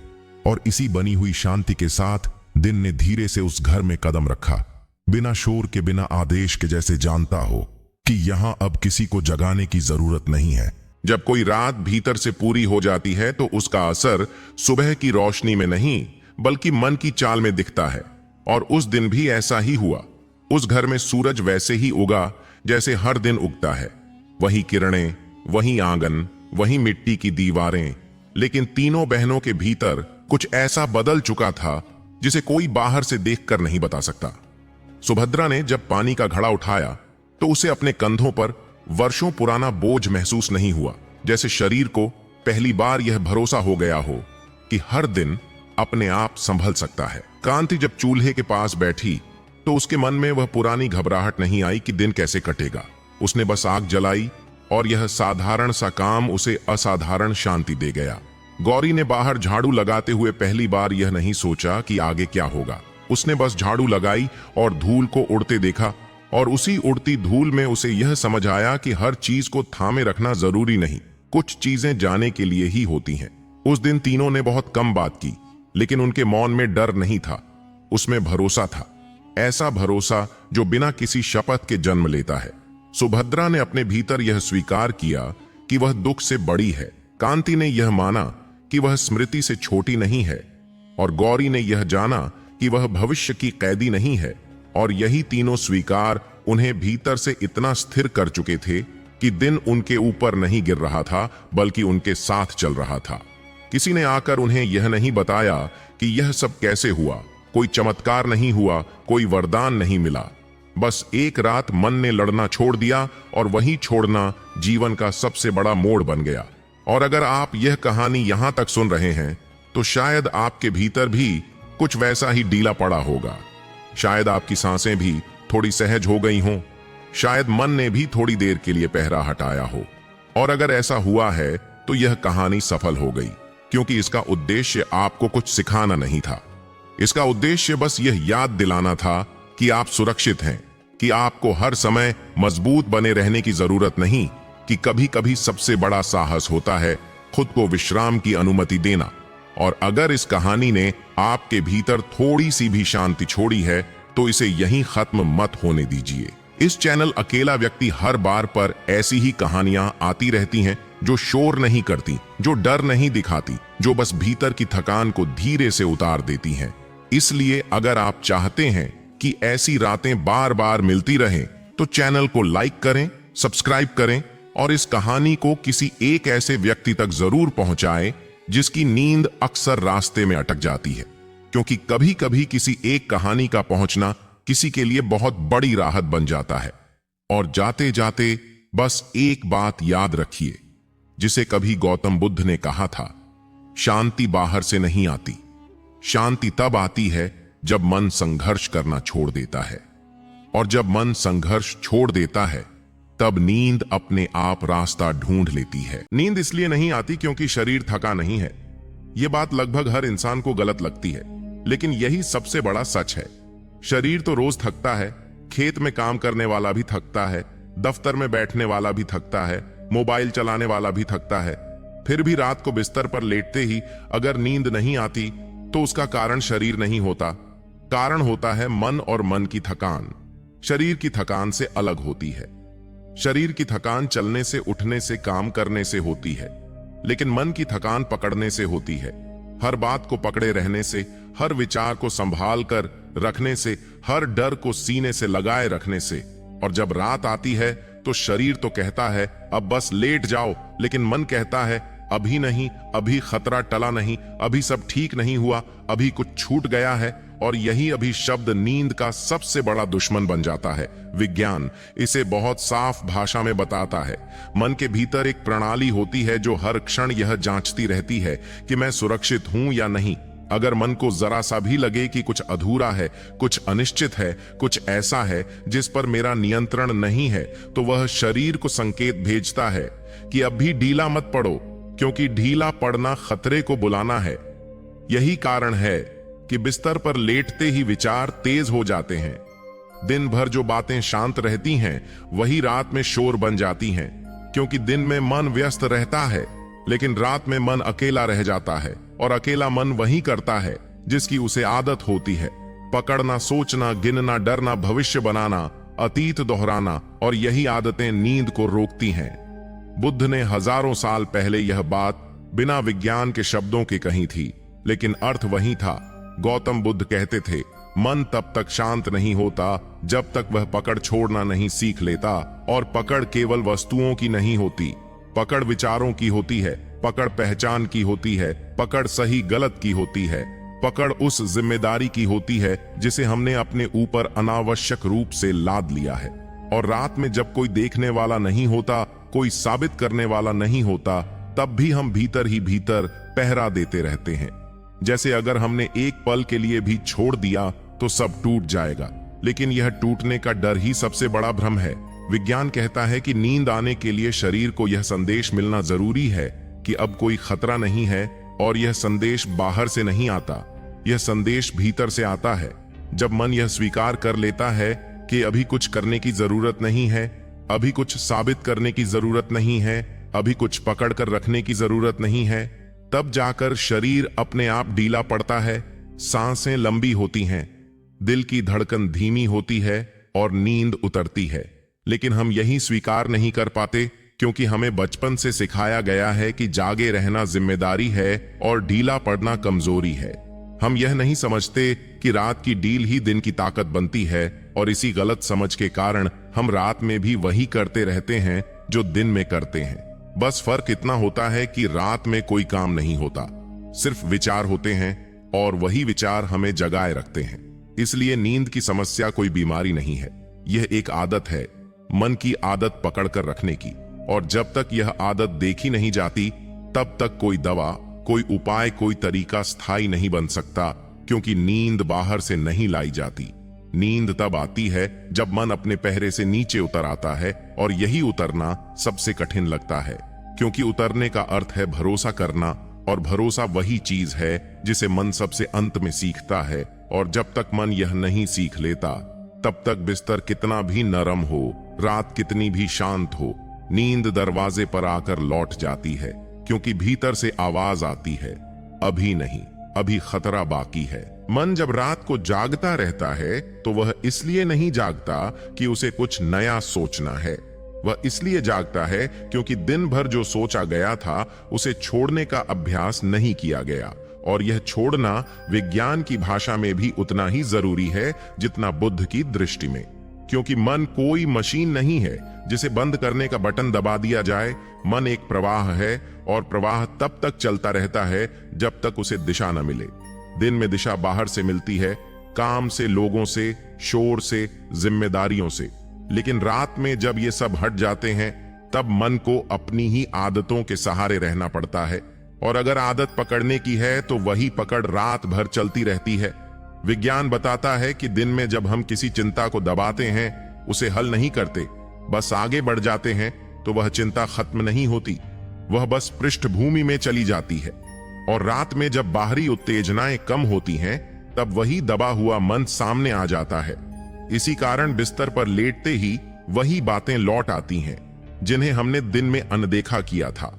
और इसी बनी हुई शांति के साथ दिन ने धीरे से उस घर में कदम रखा, बिना शोर के, बिना आदेश के, जैसे जानता हो कि यहां अब किसी को जगाने की जरूरत नहीं है। जब कोई रात भीतर से पूरी हो जाती है तो उसका असर सुबह की रोशनी में नहीं बल्कि मन की चाल में दिखता है, और उस दिन भी ऐसा ही हुआ। उस घर में सूरज वैसे ही उगा जैसे हर दिन उगता है, वही किरणें, वही आंगन, वही मिट्टी की दीवारें, लेकिन तीनों बहनों के भीतर कुछ ऐसा बदल चुका था जिसे कोई बाहर से देखकर नहीं बता सकता। सुभद्रा ने जब पानी का घड़ा उठाया तो उसे अपने कंधों पर वर्षों पुराना बोझ महसूस नहीं हुआ, जैसे शरीर को पहली बार यह भरोसा हो गया हो कि हर दिन अपने आप संभल सकता है। कांति जब चूल्हे के पास बैठी तो उसके मन में वह पुरानी घबराहट नहीं आई कि दिन कैसे कटेगा। उसने बस आग जलाई और यह साधारण सा काम उसे असाधारण शांति दे गया। गौरी ने बाहर झाड़ू लगाते हुए पहली बार यह नहीं सोचा कि आगे क्या होगा। उसने बस झाड़ू लगाई और धूल को उड़ते देखा, और उसी उड़ती धूल में उसे यह समझ आया कि हर चीज को थामे रखना जरूरी नहीं, कुछ चीजें जाने के लिए ही होती हैं। उस दिन तीनों ने बहुत कम बात की, लेकिन उनके मौन में डर नहीं था, उसमें भरोसा था, ऐसा भरोसा जो बिना किसी शपथ के जन्म लेता है। सुभद्रा ने अपने भीतर यह स्वीकार किया कि वह दुख से बड़ी है, कांति ने यह माना कि वह स्मृति से छोटी नहीं है, और गौरी ने यह जाना कि वह भविष्य की कैदी नहीं है। और यही तीनों स्वीकार उन्हें भीतर से इतना स्थिर कर चुके थे कि दिन उनके ऊपर नहीं गिर रहा था बल्कि उनके साथ चल रहा था। किसी ने आकर उन्हें यह नहीं बताया कि यह सब कैसे हुआ, कोई चमत्कार नहीं हुआ, कोई वरदान नहीं मिला, बस एक रात मन ने लड़ना छोड़ दिया, और वही छोड़ना जीवन का सबसे बड़ा मोड़ बन गया। और अगर आप यह कहानी यहां तक सुन रहे हैं तो शायद आपके भीतर भी कुछ वैसा ही ढीला पड़ा होगा। शायद आपकी सांसें भी थोड़ी सहज हो गई हों, शायद मन ने भी थोड़ी देर के लिए पहरा हटाया हो। और अगर ऐसा हुआ है तो यह कहानी सफल हो गई, क्योंकि इसका उद्देश्य आपको कुछ सिखाना नहीं था। इसका उद्देश्य बस यह याद दिलाना था कि आप सुरक्षित हैं, कि आपको हर समय मजबूत बने रहने की जरूरत नहीं, कि कभी कभी सबसे बड़ा साहस होता है खुद को विश्राम की अनुमति देना। और अगर इस कहानी ने आपके भीतर थोड़ी सी भी शांति छोड़ी है तो इसे यहीं खत्म मत होने दीजिए। इस चैनल अकेला व्यक्ति हर बार पर ऐसी ही कहानियां आती रहती हैं, जो शोर नहीं करती, जो डर नहीं दिखाती, जो बस भीतर की थकान को धीरे से उतार देती हैं। इसलिए अगर आप चाहते हैं कि ऐसी रातें बार बार मिलती रहें तो चैनल को लाइक करें, सब्सक्राइब करें और इस कहानी को किसी एक ऐसे व्यक्ति तक जरूर पहुंचाएं जिसकी नींद अक्सर रास्ते में अटक जाती है, क्योंकि कभी कभी किसी एक कहानी का पहुंचना किसी के लिए बहुत बड़ी राहत बन जाता है। और जाते जाते बस एक बात याद रखिए, जिसे कभी गौतम बुद्ध ने कहा था, शांति बाहर से नहीं आती, शांति तब आती है जब मन संघर्ष करना छोड़ देता है। और जब मन संघर्ष छोड़ देता है तब नींद अपने आप रास्ता ढूंढ लेती है। नींद इसलिए नहीं आती क्योंकि शरीर थका नहीं है। यह बात लगभग हर इंसान को गलत लगती है, लेकिन यही सबसे बड़ा सच है। शरीर तो रोज थकता है, खेत में काम करने वाला भी थकता है, दफ्तर में बैठने वाला भी थकता है, मोबाइल चलाने वाला भी थकता है। फिर भी रात को बिस्तर पर लेटते ही अगर नींद नहीं आती तो उसका कारण शरीर नहीं होता, कारण होता है मन, और मन की थकान शरीर की थकान से अलग होती है। शरीर की थकान चलने से, उठने से, काम करने से होती है, लेकिन मन की थकान पकड़ने से होती है। हर बात को पकड़े रहने से, हर विचार को संभाल कर रखने से, हर डर को सीने से लगाए रखने से। और जब रात आती है तो शरीर तो कहता है अब बस लेट जाओ, लेकिन मन कहता है अभी नहीं, अभी खतरा टला नहीं, अभी सब ठीक नहीं हुआ, अभी कुछ छूट गया है। और यही अभी शब्द नींद का सबसे बड़ा दुश्मन बन जाता है। विज्ञान इसे बहुत साफ भाषा में बताता है। मन के भीतर एक प्रणाली होती है जो हर क्षण यह जांचती रहती है कि मैं सुरक्षित हूं या नहीं। अगर मन को जरा सा भी लगे कि कुछ अधूरा है, कुछ अनिश्चित है, कुछ ऐसा है जिस पर मेरा नियंत्रण नहीं है, तो वह शरीर को संकेत भेजता है कि अब भी ढीला मत पड़ो, क्योंकि ढीला पड़ना खतरे को बुलाना है। यही कारण है कि बिस्तर पर लेटते ही विचार तेज हो जाते हैं। दिन भर जो बातें शांत रहती हैं वही रात में शोर बन जाती हैं, क्योंकि दिन में मन व्यस्त रहता है, लेकिन रात में मन अकेला रह जाता है। और अकेला मन वही करता है जिसकी उसे आदत होती है, पकड़ना, सोचना, गिनना, डरना, भविष्य बनाना, अतीत दोहराना। और यही आदतें नींद को रोकती हैं। बुद्ध ने हजारों साल पहले यह बात बिना विज्ञान के शब्दों के कही थी, लेकिन अर्थ वही था। गौतम बुद्ध कहते थे, मन तब तक शांत नहीं होता जब तक वह पकड़ छोड़ना नहीं सीख लेता। और पकड़ केवल वस्तुओं की नहीं होती, पकड़ विचारों की होती है, पकड़ पहचान की होती है, पकड़ सही गलत की होती है, पकड़ उस जिम्मेदारी की होती है जिसे हमने अपने ऊपर अनावश्यक रूप से लाद लिया है। और रात में जब कोई देखने वाला नहीं होता, कोई साबित करने वाला नहीं होता, तब भी हम भीतर ही भीतर पहरा देते रहते हैं। जैसे अगर हमने एक पल के लिए भी छोड़ दिया तो सब टूट जाएगा, लेकिन यह टूटने का डर ही सबसे बड़ा भ्रम है। विज्ञान कहता है कि नींद आने के लिए शरीर को यह संदेश मिलना जरूरी है कि अब कोई खतरा नहीं है। और यह संदेश बाहर से नहीं आता, यह संदेश भीतर से आता है। जब मन यह स्वीकार कर लेता है कि अभी कुछ करने की जरूरत नहीं है, अभी कुछ साबित करने की जरूरत नहीं है, अभी कुछ पकड़ कर रखने की जरूरत नहीं है, तब जाकर शरीर अपने आप ढीला पड़ता है, सांसें लंबी होती हैं, दिल की धड़कन धीमी होती है और नींद उतरती है। लेकिन हम यही स्वीकार नहीं कर पाते, क्योंकि हमें बचपन से सिखाया गया है कि जागे रहना जिम्मेदारी है और ढीला पड़ना कमजोरी है। हम यह नहीं समझते कि रात की ढील ही दिन की ताकत बनती है, और इसी गलत समझ के कारण हम रात में भी वही करते रहते हैं जो दिन में करते हैं। बस फर्क इतना होता है कि रात में कोई काम नहीं होता, सिर्फ विचार होते हैं, और वही विचार हमें जगाए रखते हैं। इसलिए नींद की समस्या कोई बीमारी नहीं है, यह एक आदत है, मन की आदत पकड़ कर रखने की। और जब तक यह आदत देखी नहीं जाती, तब तक कोई दवा, कोई उपाय, कोई तरीका स्थायी नहीं बन सकता, क्योंकि नींद बाहर से नहीं लाई जाती। नींद तब आती है जब मन अपने पहरे से नीचे उतर आता है, और यही उतरना सबसे कठिन लगता है, क्योंकि उतरने का अर्थ है भरोसा करना, और भरोसा वही चीज है जिसे मन सबसे अंत में सीखता है। और जब तक मन यह नहीं सीख लेता, तब तक बिस्तर कितना भी नरम हो, रात कितनी भी शांत हो, नींद दरवाजे पर आकर लौट जाती है, क्योंकि भीतर से आवाज आती है, अभी नहीं, अभी खतरा बाकी है। मन जब रात को जागता रहता है तो वह इसलिए नहीं जागता कि उसे कुछ नया सोचना है, वह इसलिए जागता है क्योंकि दिन भर जो सोचा गया था उसे छोड़ने का अभ्यास नहीं किया गया। और यह छोड़ना विज्ञान की भाषा में भी उतना ही जरूरी है जितना बुद्ध की दृष्टि में, क्योंकि मन कोई मशीन नहीं है जिसे बंद करने का बटन दबा दिया जाए। मन एक प्रवाह है, और प्रवाह तब तक चलता रहता है जब तक उसे दिशा न मिले। दिन में दिशा बाहर से मिलती है, काम से, लोगों से, शोर से, जिम्मेदारियों से, लेकिन रात में जब ये सब हट जाते हैं तब मन को अपनी ही आदतों के सहारे रहना पड़ता है। और अगर आदत पकड़ने की है तो वही पकड़ रात भर चलती रहती है। विज्ञान बताता है कि दिन में जब हम किसी चिंता को दबाते हैं, उसे हल नहीं करते, बस आगे बढ़ जाते हैं, तो वह चिंता खत्म नहीं होती, वह बस पृष्ठभूमि में चली जाती है। और रात में जब बाहरी उत्तेजनाएं कम होती हैं, तब वही दबा हुआ मन सामने आ जाता है। इसी कारण बिस्तर पर लेटते ही वही बातें लौट आती हैं जिन्हें हमने दिन में अनदेखा किया था।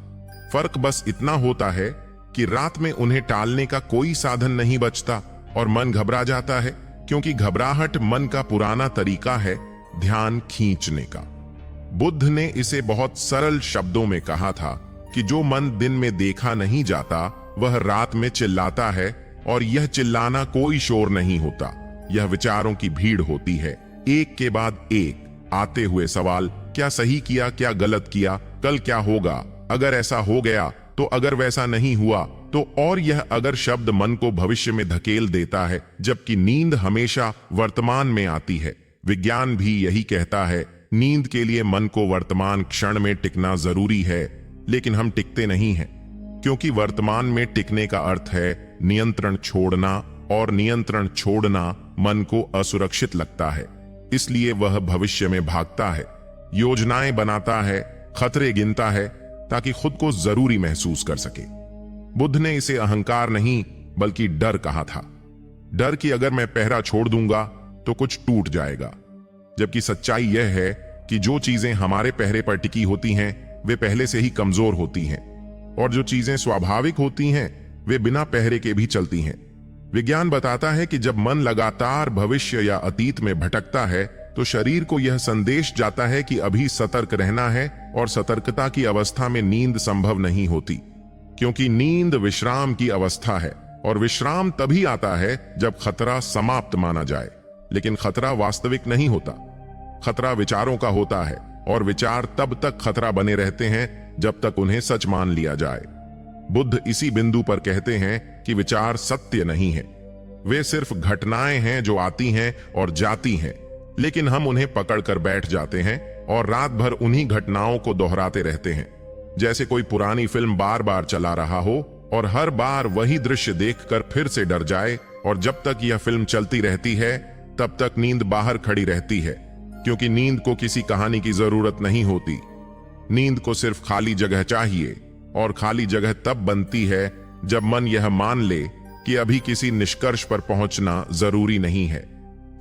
फर्क बस इतना होता है कि रात में उन्हें टालने का कोई साधन नहीं बचता और मन घबरा जाता है, क्योंकि घबराहट मन का पुराना तरीका है ध्यान खींचने का। बुद्ध ने इसे बहुत सरल शब्दों में कहा था कि जो मन दिन में देखा नहीं जाता वह रात में चिल्लाता है, और यह चिल्लाना कोई शोर नहीं होता, यह विचारों की भीड़ होती है, एक के बाद एक आते हुए सवाल, क्या सही किया, क्या गलत किया, कल क्या होगा, अगर ऐसा हो गया तो, अगर वैसा नहीं हुआ तो। और यह अगर शब्द मन को भविष्य में धकेल देता है, जबकि नींद हमेशा वर्तमान में आती है। विज्ञान भी यही कहता है, नींद के लिए मन को वर्तमान क्षण में टिकना जरूरी है, लेकिन हम टिकते नहीं हैं, क्योंकि वर्तमान में टिकने का अर्थ है नियंत्रण छोड़ना, और नियंत्रण छोड़ना मन को असुरक्षित लगता है, इसलिए वह भविष्य में भागता है, योजनाएं बनाता है, खतरे गिनता है, ताकि खुद को जरूरी महसूस कर सके। बुद्ध ने इसे अहंकार नहीं बल्कि डर कहा था। डर कि अगर मैं पहरा छोड़ दूंगा तो कुछ टूट जाएगा, जबकि सच्चाई यह है कि जो चीजें हमारे पहरे पर टिकी होती हैं वे पहले से ही कमजोर होती हैं, और जो चीजें स्वाभाविक होती हैं वे बिना पहरे के भी चलती हैं। विज्ञान बताता है कि जब मन लगातार भविष्य या अतीत में भटकता है तो शरीर को यह संदेश जाता है कि अभी सतर्क रहना है, और सतर्कता की अवस्था में नींद संभव नहीं होती, क्योंकि नींद विश्राम की अवस्था है, और विश्राम तभी आता है जब खतरा समाप्त माना जाए। लेकिन खतरा वास्तविक नहीं होता, खतरा विचारों का होता है, और विचार तब तक खतरा बने रहते हैं जब तक उन्हें सच मान लिया जाए। बुद्ध इसी बिंदु पर कहते हैं कि विचार सत्य नहीं है, वे सिर्फ घटनाएं हैं जो आती हैं और जाती हैं, लेकिन हम उन्हें पकड़कर बैठ जाते हैं और रात भर उन्हीं घटनाओं को दोहराते रहते हैं, जैसे कोई पुरानी फिल्म बार बार चला रहा हो और हर बार वही दृश्य देखकर फिर से डर जाए। और जब तक यह फिल्म चलती रहती है तब तक नींद बाहर खड़ी रहती है, क्योंकि नींद को किसी कहानी की जरूरत नहीं होती। नींद को सिर्फ खाली जगह चाहिए, और खाली जगह तब बनती है जब मन यह मान ले कि अभी किसी निष्कर्ष पर पहुंचना जरूरी नहीं है।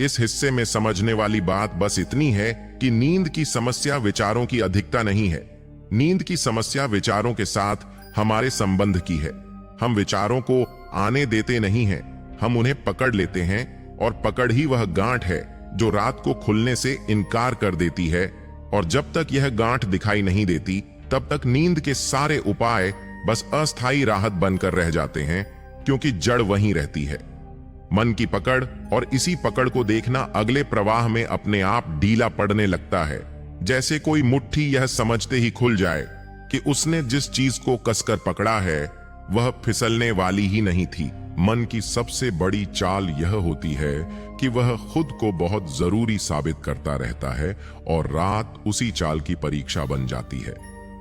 इस हिस्से में समझने वाली बात बस इतनी है कि नींद की समस्या विचारों की अधिकता नहीं है, नींद की समस्या विचारों के साथ हमारे संबंध की है। हम विचारों को आने देते नहीं हैं, हम उन्हें पकड़ लेते हैं, और पकड़ ही वह गांठ है जो रात को खुलने से इनकार कर देती है। और जब तक यह गांठ दिखाई नहीं देती तब तक नींद के सारे उपाय बस अस्थायी राहत बनकर रह जाते हैं, क्योंकि जड़ वहीं रहती है, मन की पकड़। और इसी पकड़ को देखना अगले प्रवाह में अपने आप ढीला पड़ने लगता है, जैसे कोई मुट्ठी यह समझते ही खुल जाए कि उसने जिस चीज को कसकर पकड़ा है वह फिसलने वाली ही नहीं थी। मन की सबसे बड़ी चाल यह होती है कि वह खुद को बहुत जरूरी साबित करता रहता है, और रात उसी चाल की परीक्षा बन जाती है।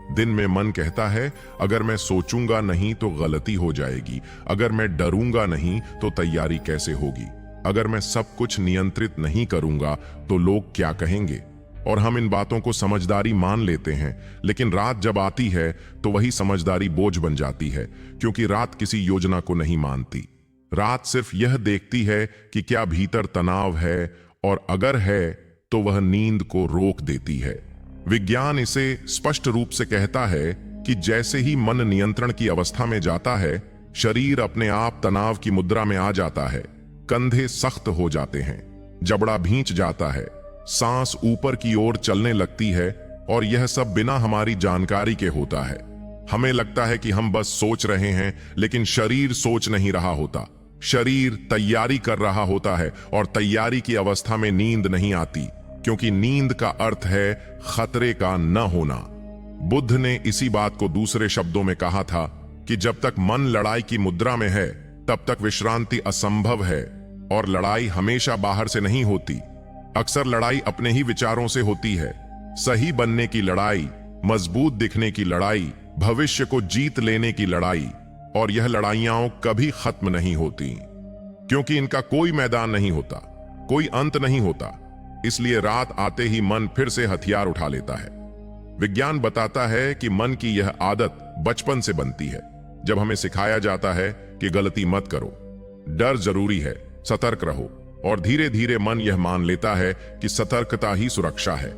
दिन में मन कहता है, अगर मैं सोचूंगा नहीं तो गलती हो जाएगी, अगर मैं डरूंगा नहीं तो तैयारी कैसे होगी, अगर मैं सब कुछ नियंत्रित नहीं करूंगा तो लोग क्या कहेंगे। और हम इन बातों को समझदारी मान लेते हैं, लेकिन रात जब आती है तो वही समझदारी बोझ बन जाती है, क्योंकि रात किसी योजना को नहीं मानती। रात सिर्फ यह देखती है कि क्या भीतर तनाव है, और अगर है तो वह नींद को रोक देती है। विज्ञान इसे स्पष्ट रूप से कहता है कि जैसे ही मन नियंत्रण की अवस्था में जाता है, शरीर अपने आप तनाव की मुद्रा में आ जाता है, कंधे सख्त हो जाते हैं, जबड़ा भींच जाता है, सांस ऊपर की ओर चलने लगती है, और यह सब बिना हमारी जानकारी के होता है। हमें लगता है कि हम बस सोच रहे हैं, लेकिन शरीर सोच नहीं रहा होता। शरीर तैयारी कर रहा होता है, और तैयारी की अवस्था में नींद नहीं आती, क्योंकि नींद का अर्थ है खतरे का न होना। बुद्ध ने इसी बात को दूसरे शब्दों में कहा था कि जब तक मन लड़ाई की मुद्रा में है तब तक विश्रांति असंभव है, और लड़ाई हमेशा बाहर से नहीं होती। अक्सर लड़ाई अपने ही विचारों से होती है। सही बनने की लड़ाई, मजबूत दिखने की लड़ाई, भविष्य को जीत लेने की लड़ाई, और यह लड़ाइयां कभी खत्म नहीं होती, क्योंकि इनका कोई मैदान नहीं होता, कोई अंत नहीं होता। इसलिए रात आते ही मन फिर से हथियार उठा लेता है। विज्ञान बताता है कि मन की यह आदत बचपन से बनती है, जब हमें सिखाया जाता है कि गलती मत करो, डर जरूरी है, सतर्क रहो, और धीरे धीरे मन यह मान लेता है कि सतर्कता ही सुरक्षा है,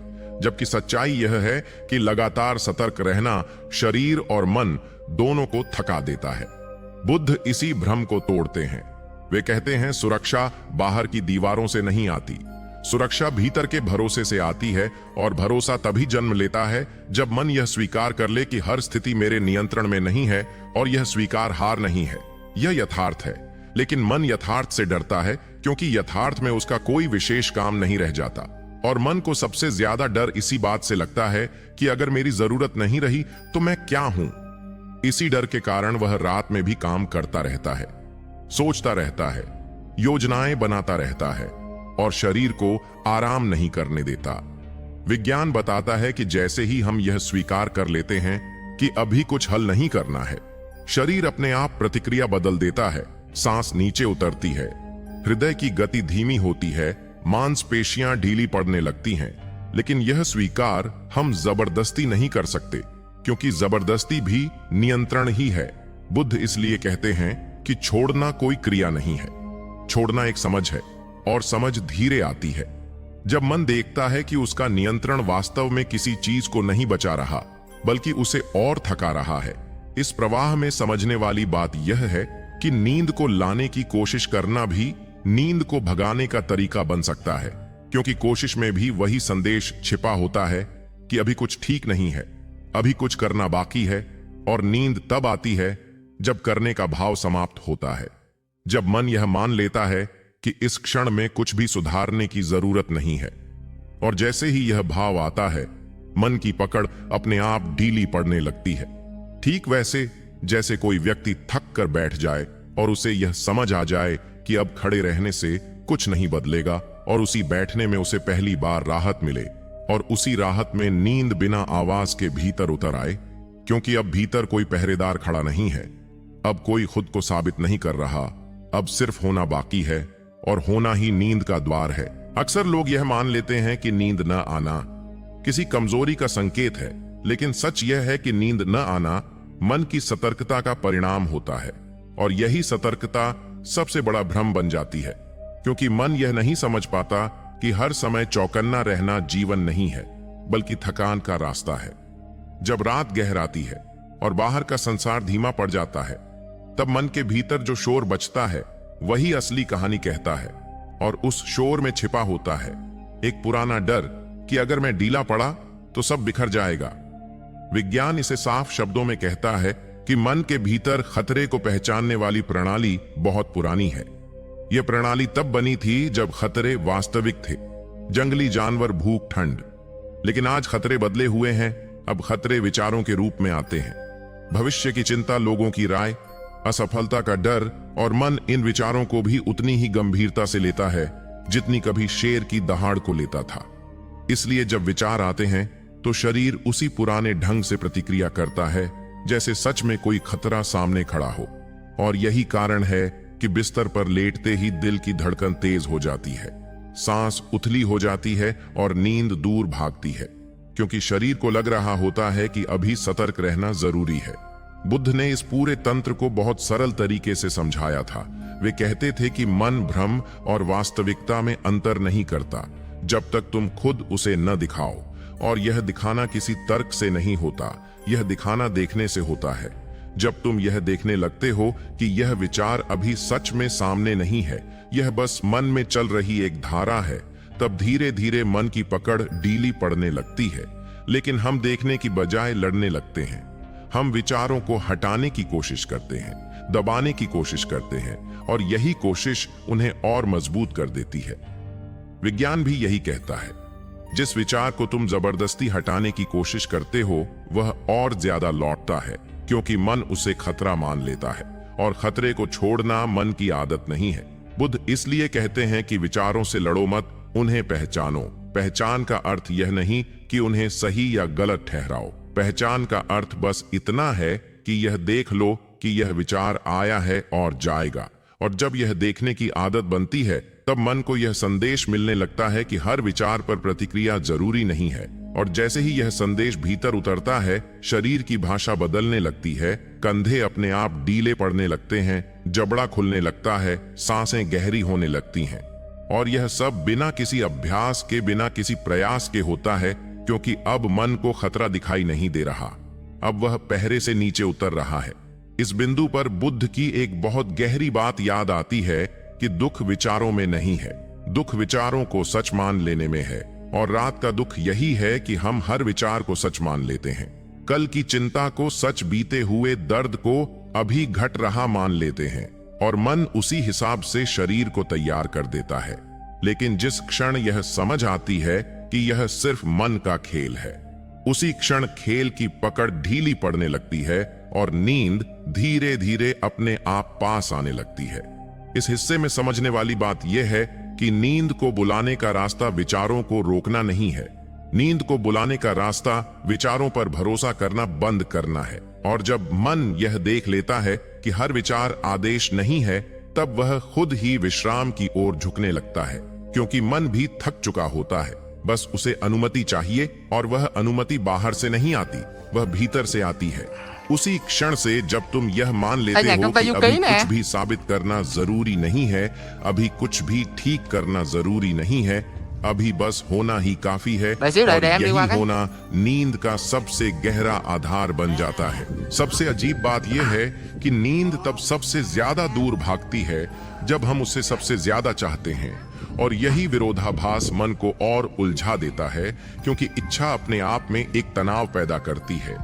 जबकि सच्चाई यह है कि लगातार सतर्क रहना शरीर और मन दोनों को थका देता है। बुद्ध इसी भ्रम को तोड़ते हैं। वे कहते हैं, सुरक्षा बाहर की दीवारों से नहीं आती, सुरक्षा भीतर के भरोसे से आती है, और भरोसा तभी जन्म लेता है जब मन यह स्वीकार कर ले कि हर स्थिति मेरे नियंत्रण में नहीं है, और यह स्वीकार हार नहीं है, यह यथार्थ है। लेकिन मन यथार्थ से डरता है, क्योंकि यथार्थ में उसका कोई विशेष काम नहीं रह जाता। और मन को सबसे ज्यादा डर इसी बात से लगता है कि अगर मेरी जरूरत नहीं रही तो मैं क्या हूं। इसी डर के कारण वह रात में भी काम करता रहता है, सोचता रहता है, योजनाएं बनाता रहता है, और शरीर को आराम नहीं करने देता। विज्ञान बताता है कि जैसे ही हम यह स्वीकार कर लेते हैं कि अभी कुछ हल नहीं करना है, शरीर अपने आप प्रतिक्रिया बदल देता है। सांस नीचे उतरती है, हृदय की गति धीमी होती है, मांसपेशियां ढीली पड़ने लगती हैं। लेकिन यह स्वीकार हम जबरदस्ती नहीं कर सकते, क्योंकि जबरदस्ती भी नियंत्रण ही है। बुद्ध इसलिए कहते हैं कि छोड़ना कोई क्रिया नहीं है, छोड़ना एक समझ है, और समझ धीरे आती है जब मन देखता है कि उसका नियंत्रण वास्तव में किसी चीज को नहीं बचा रहा, बल्कि उसे और थका रहा है। इस प्रवाह में समझने वाली बात यह है कि नींद को लाने की कोशिश करना भी नींद को भगाने का तरीका बन सकता है, क्योंकि कोशिश में भी वही संदेश छिपा होता है कि अभी कुछ ठीक नहीं है, अभी कुछ करना बाकी है। और नींद तब आती है जब करने का भाव समाप्त होता है, जब मन यह मान लेता है कि इस क्षण में कुछ भी सुधारने की जरूरत नहीं है। और जैसे ही यह भाव आता है, मन की पकड़ अपने आप ढीली पड़ने लगती है, ठीक वैसे जैसे कोई व्यक्ति थक कर बैठ जाए और उसे यह समझ आ जाए कि अब खड़े रहने से कुछ नहीं बदलेगा, और उसी बैठने में उसे पहली बार राहत मिले, और उसी राहत में नींद बिना आवाज के भीतर उतर आए, क्योंकि अब भीतर कोई पहरेदार खड़ा नहीं है, अब कोई खुद को साबित नहीं कर रहा, अब सिर्फ होना बाकी है, और होना ही नींद का द्वार है। अक्सर लोग यह मान लेते हैं कि नींद न आना किसी कमजोरी का संकेत है, लेकिन सच यह है कि नींद न आना मन की सतर्कता का परिणाम होता है, और यही सतर्कता सबसे बड़ा भ्रम बन जाती है, क्योंकि मन यह नहीं समझ पाता कि हर समय चौकन्ना रहना जीवन नहीं है, बल्कि थकान का रास्ता है। जब रात गहराती है और बाहर का संसार धीमा पड़ जाता है, तब मन के भीतर जो शोर बचता है वही असली कहानी कहता है, और उस शोर में छिपा होता है एक पुराना डर कि अगर मैं ढीला पड़ा तो सब बिखर जाएगा। विज्ञान इसे साफ शब्दों में कहता है कि मन के भीतर खतरे को पहचानने वाली प्रणाली बहुत पुरानी है। यह प्रणाली तब बनी थी जब खतरे वास्तविक थे, जंगली जानवर, भूख, ठंड। लेकिन आज खतरे बदले हुए हैं, अब खतरे विचारों के रूप में आते हैं। भविष्य की चिंता, लोगों की राय, असफलता का डर, और मन इन विचारों को भी उतनी ही गंभीरता से लेता है जितनी कभी शेर की दहाड़ को लेता था। इसलिए जब विचार आते हैं तो शरीर उसी पुराने ढंग से प्रतिक्रिया करता है जैसे सच में कोई खतरा सामने खड़ा हो। और यही कारण है कि बिस्तर पर लेटते ही दिल की धड़कन तेज हो जाती है, सांस उथली हो जाती है और नींद दूर भागती है, क्योंकि शरीर को लग रहा होता है कि अभी सतर्क रहना जरूरी है। बुद्ध ने इस पूरे तंत्र को बहुत सरल तरीके से समझाया था। वे कहते थे कि मन भ्रम और वास्तविकता में अंतर नहीं करता जब तक तुम खुद उसे न दिखाओ, और यह दिखाना किसी तर्क से नहीं होता, यह दिखाना देखने से होता है। जब तुम यह देखने लगते हो कि यह विचार अभी सच में सामने नहीं है, यह बस मन में चल रही एक धारा है, तब धीरे धीरे मन की पकड़ ढीली पड़ने लगती है। लेकिन हम देखने की बजाय लड़ने लगते हैं। हम विचारों को हटाने की कोशिश करते हैं, दबाने की कोशिश करते हैं, और यही कोशिश उन्हें और मजबूत कर देती है। विज्ञान भी यही कहता है, जिस विचार को तुम जबरदस्ती हटाने की कोशिश करते हो वह और ज्यादा लौटता है, क्योंकि मन उसे खतरा मान लेता है, और खतरे को छोड़ना मन की आदत नहीं है। बुद्ध इसलिए कहते हैं कि विचारों से लड़ो मत, उन्हें पहचानो। पहचान का अर्थ यह नहीं कि उन्हें सही या गलत ठहराओ। पहचान का अर्थ बस इतना है कि यह देख लो कि यह विचार आया है और जाएगा, और जब यह देखने की आदत बनती है तब मन को यह संदेश मिलने लगता है कि हर विचार पर प्रतिक्रिया जरूरी नहीं है। और जैसे ही यह संदेश भीतर उतरता है, शरीर की भाषा बदलने लगती है, कंधे अपने आप ढीले पड़ने लगते हैं, जबड़ा खुलने लगता है, सांसें गहरी होने लगती हैं। और यह सब बिना किसी अभ्यास के, बिना किसी प्रयास के होता है, क्योंकि अब मन को खतरा दिखाई नहीं दे रहा, अब वह पहरे से नीचे उतर रहा है। इस बिंदु पर बुद्ध की एक बहुत गहरी बात याद आती है कि दुख विचारों में नहीं है, दुख विचारों को सच मान लेने में है। और रात का दुख यही है कि हम हर विचार को सच मान लेते हैं। कल की चिंता को सच, बीते हुए दर्द को अभी घट रहा मान लेते हैं, और मन उसी हिसाब से शरीर को तैयार कर देता है। लेकिन जिस क्षण यह समझ आती है कि यह सिर्फ मन का खेल है, उसी क्षण खेल की पकड़ ढीली पड़ने लगती है और नींद धीरे धीरे अपने आप पास आने लगती है। इस हिस्से में समझने वाली बात यह है कि नींद को बुलाने का रास्ता विचारों को रोकना नहीं है। नींद को बुलाने का रास्ता विचारों पर भरोसा करना बंद करना है। और जब मन यह देख लेता है कि हर विचार आदेश नहीं है, तब वह खुद ही विश्राम की ओर झुकने लगता है, क्योंकि मन भी थक चुका होता है। बस उसे अनुमति चाहिए, और वह अनुमति बाहर से नहीं आती, वह भीतर से आती है। उसी क्षण से जब तुम यह मान लेते हो कि अभी कुछ भी साबित करना जरूरी नहीं है, अभी कुछ भी ठीक करना जरूरी नहीं है, अभी बस होना ही काफी है, और यही होना नींद का सबसे गहरा आधार बन जाता है। सबसे अजीब बात यह है कि नींद तब सबसे ज्यादा दूर भागती है जब हम उसे सबसे ज्यादा चाहते हैं, और यही विरोधाभास मन को और उलझा देता है, क्योंकि इच्छा अपने आप में एक तनाव पैदा करती है।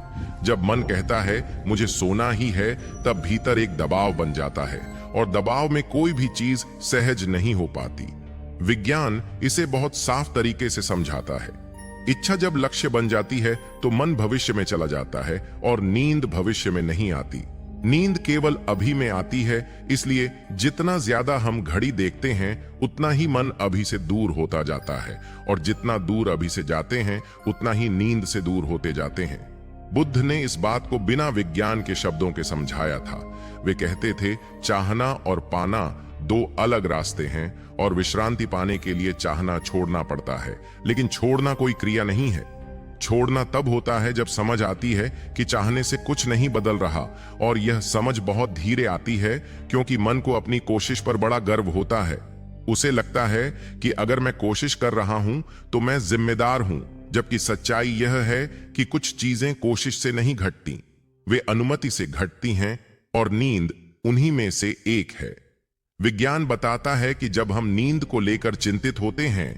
जब मन कहता है मुझे सोना ही है, तब भीतर एक दबाव बन जाता है, और दबाव में कोई भी चीज सहज नहीं हो पाती। विज्ञान इसे बहुत साफ तरीके से समझाता है। इच्छा जब लक्ष्य बन जाती है तो मन भविष्य में चला जाता है, और नींद भविष्य में नहीं आती। नींद केवल अभी में आती है, इसलिए जितना ज्यादा हम घड़ी देखते हैं उतना ही मन अभी से दूर होता जाता है, और जितना दूर अभी से जाते हैं उतना ही नींद से दूर होते जाते हैं। बुद्ध ने इस बात को बिना विज्ञान के शब्दों के समझाया था। वे कहते थे, चाहना और पाना दो अलग रास्ते हैं, और विश्रांति पाने के लिए चाहना छोड़ना पड़ता है, लेकिन छोड़ना कोई क्रिया नहीं है। छोड़ना तब होता है जब समझ आती है कि चाहने से कुछ नहीं बदल रहा, और यह समझ बहुत धीरे आती है, क्योंकि मन को अपनी कोशिश पर बड़ा गर्व होता है। उसे लगता है कि अगर मैं कोशिश कर रहा हूं तो मैं जिम्मेदार हूं, जबकि सच्चाई यह है कि कुछ चीजें कोशिश से नहीं घटती, वे अनुमति से घटती हैं, और नींद उन्हीं में से एक है। विज्ञान बताता है कि जब हम नींद को लेकर चिंतित होते हैं,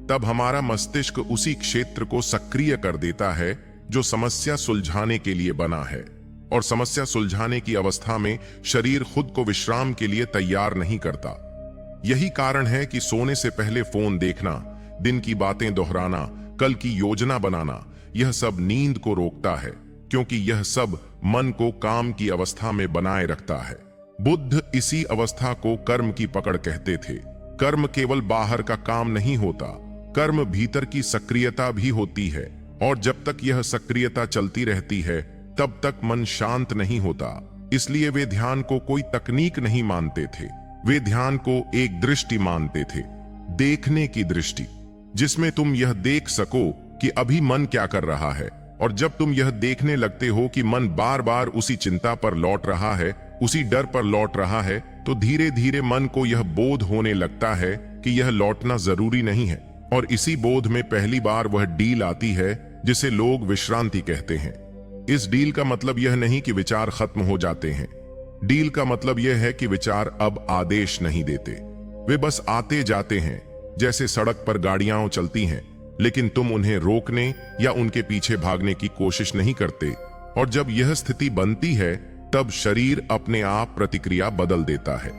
तब हमारा मस्तिष्क उसी क्षेत्र को सक्रिय कर देता है जो समस्या सुलझाने के लिए बना है, और समस्या सुलझाने की अवस्था में शरीर खुद को विश्राम के लिए तैयार नहीं करता। यही कारण है कि सोने से पहले फोन देखना, दिन की बातें दोहराना, कल की योजना बनाना, यह सब नींद को रोकता है, क्योंकि यह सब मन को काम की अवस्था में बनाए रखता है। बुद्ध इसी अवस्था को कर्म की पकड़ कहते थे। कर्म केवल बाहर का काम नहीं होता, कर्म भीतर की सक्रियता भी होती है, और जब तक यह सक्रियता चलती रहती है तब तक मन शांत नहीं होता। इसलिए वे ध्यान को कोई तकनीक नहीं मानते थे, वे ध्यान को एक दृष्टि मानते थे, देखने की दृष्टि, जिसमें तुम यह देख सको कि अभी मन क्या कर रहा है। और जब तुम यह देखने लगते हो कि मन बार बार उसी चिंता पर लौट रहा है, उसी डर पर लौट रहा है, तो धीरे धीरे मन को यह बोध होने लगता है कि यह लौटना जरूरी नहीं है। और इसी बोध में पहली बार वह डील आती है जिसे लोग विश्रांति कहते हैं। इस डील का मतलब यह नहीं कि विचार खत्म हो जाते हैं। डील का मतलब यह है कि विचार अब आदेश नहीं देते, वे बस आते जाते हैं, जैसे सड़क पर गाड़ियां चलती हैं, लेकिन तुम उन्हें रोकने या उनके पीछे भागने की कोशिश नहीं करते। और जब यह स्थिति बनती है तब शरीर अपने आप प्रतिक्रिया बदल देता है।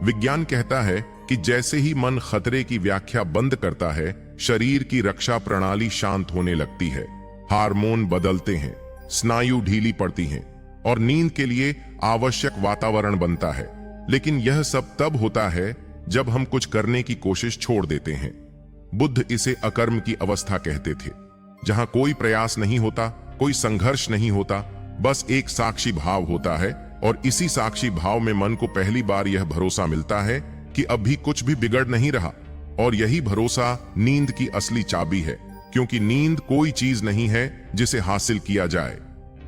विज्ञान कहता है कि जैसे ही मन खतरे की व्याख्या बंद करता है, शरीर की रक्षा प्रणाली शांत होने लगती है, हार्मोन बदलते हैं, स्नायु ढीली पड़ती हैं और नींद के लिए आवश्यक वातावरण बनता है। लेकिन यह सब तब होता है जब हम कुछ करने की कोशिश छोड़ देते हैं। बुद्ध इसे अकर्म की अवस्था कहते थे, जहां कोई प्रयास नहीं होता, कोई संघर्ष नहीं होता, बस एक साक्षी भाव होता है। और इसी साक्षी भाव में मन को पहली बार यह भरोसा मिलता है कि अभी कुछ भी बिगड़ नहीं रहा। और यही भरोसा नींद की असली चाबी है, क्योंकि नींद कोई चीज नहीं है जिसे हासिल किया जाए।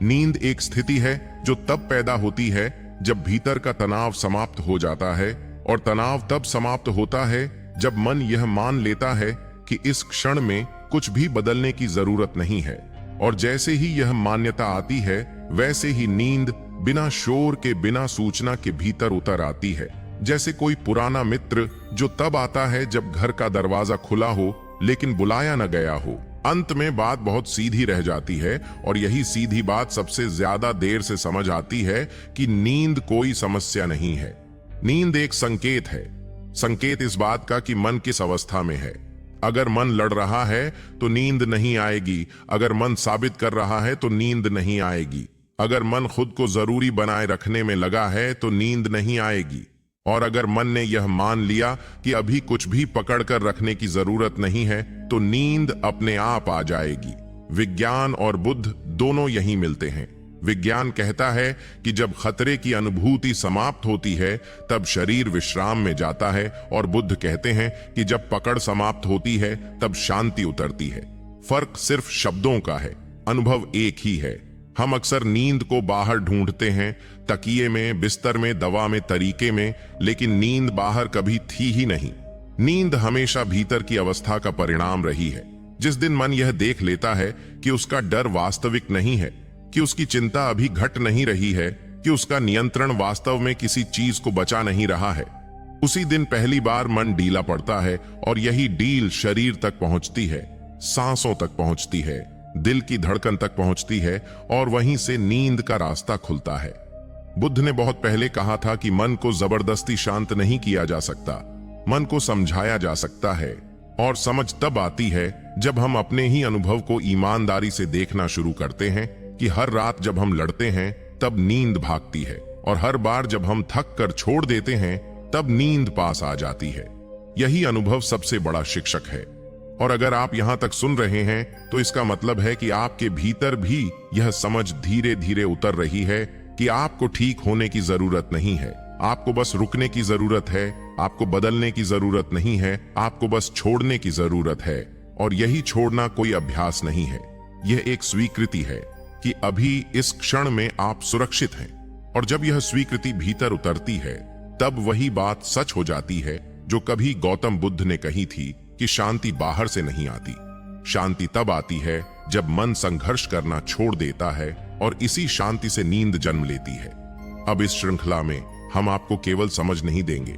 नींद एक स्थिति है जो तब पैदा होती है जब भीतर का तनाव समाप्त हो जाता है। और तनाव तब समाप्त होता है जब मन यह मान लेता है कि इस क्षण में कुछ भी बदलने की जरूरत नहीं है। और जैसे ही यह मान्यता आती है, वैसे ही नींद बिना शोर के, बिना सूचना के भीतर उतर आती है, जैसे कोई पुराना मित्र जो तब आता है जब घर का दरवाजा खुला हो लेकिन बुलाया न गया हो। अंत में बात बहुत सीधी रह जाती है, और यही सीधी बात सबसे ज्यादा देर से समझ आती है कि नींद कोई समस्या नहीं है। नींद एक संकेत है, संकेत इस बात का कि मन किस अवस्था में है। अगर मन लड़ रहा है तो नींद नहीं आएगी, अगर मन साबित कर रहा है तो नींद नहीं आएगी, अगर मन खुद को जरूरी बनाए रखने में लगा है तो नींद नहीं आएगी, और अगर मन ने यह मान लिया कि अभी कुछ भी पकड़ कर रखने की जरूरत नहीं है तो नींद अपने आप आ जाएगी। विज्ञान और बुद्ध दोनों यही मिलते हैं। विज्ञान कहता है कि जब खतरे की अनुभूति समाप्त होती है तब शरीर विश्राम में जाता है, और बुद्ध कहते हैं कि जब पकड़ समाप्त होती है तब शांति उतरती है। फर्क सिर्फ शब्दों का है, अनुभव एक ही है। हम अक्सर नींद को बाहर ढूंढते हैं, तकिए में, बिस्तर में, दवा में, तरीके में, लेकिन नींद बाहर कभी थी ही नहीं। नींद हमेशा भीतर की अवस्था का परिणाम रही है। जिस दिन मन यह देख लेता है कि उसका डर वास्तविक नहीं है, कि उसकी चिंता अभी घट नहीं रही है, कि उसका नियंत्रण वास्तव में किसी चीज को बचा नहीं रहा है, उसी दिन पहली बार मन ढीला पड़ता है। और यही डील शरीर तक पहुंचती है, सांसों तक पहुंचती है, दिल की धड़कन तक पहुंचती है, और वहीं से नींद का रास्ता खुलता है। बुद्ध ने बहुत पहले कहा था कि मन को जबरदस्ती शांत नहीं किया जा सकता, मन को समझाया जा सकता है। और समझ तब आती है जब हम अपने ही अनुभव को ईमानदारी से देखना शुरू करते हैं कि हर रात जब हम लड़ते हैं तब नींद भागती है, और हर बार जब हम थक कर छोड़ देते हैं तब नींद पास आ जाती है। यही अनुभव सबसे बड़ा शिक्षक है। और अगर आप यहां तक सुन रहे हैं तो इसका मतलब है कि आपके भीतर भी यह समझ धीरे धीरे उतर रही है कि आपको ठीक होने की जरूरत नहीं है, आपको बस रुकने की जरूरत है, आपको बदलने की जरूरत नहीं है, आपको बस छोड़ने की जरूरत है। और यही छोड़ना कोई अभ्यास नहीं है, यह एक स्वीकृति है कि अभी इस क्षण में आप सुरक्षित हैं। और जब यह स्वीकृति भीतर उतरती है तब वही बात सच हो जाती है जो कभी गौतम बुद्ध ने कही थी कि शांति बाहर से नहीं आती, शांति तब आती है जब मन संघर्ष करना छोड़ देता है, और इसी शांति से नींद जन्म लेती है। अब इस श्रृंखला में हम आपको केवल समझ नहीं देंगे,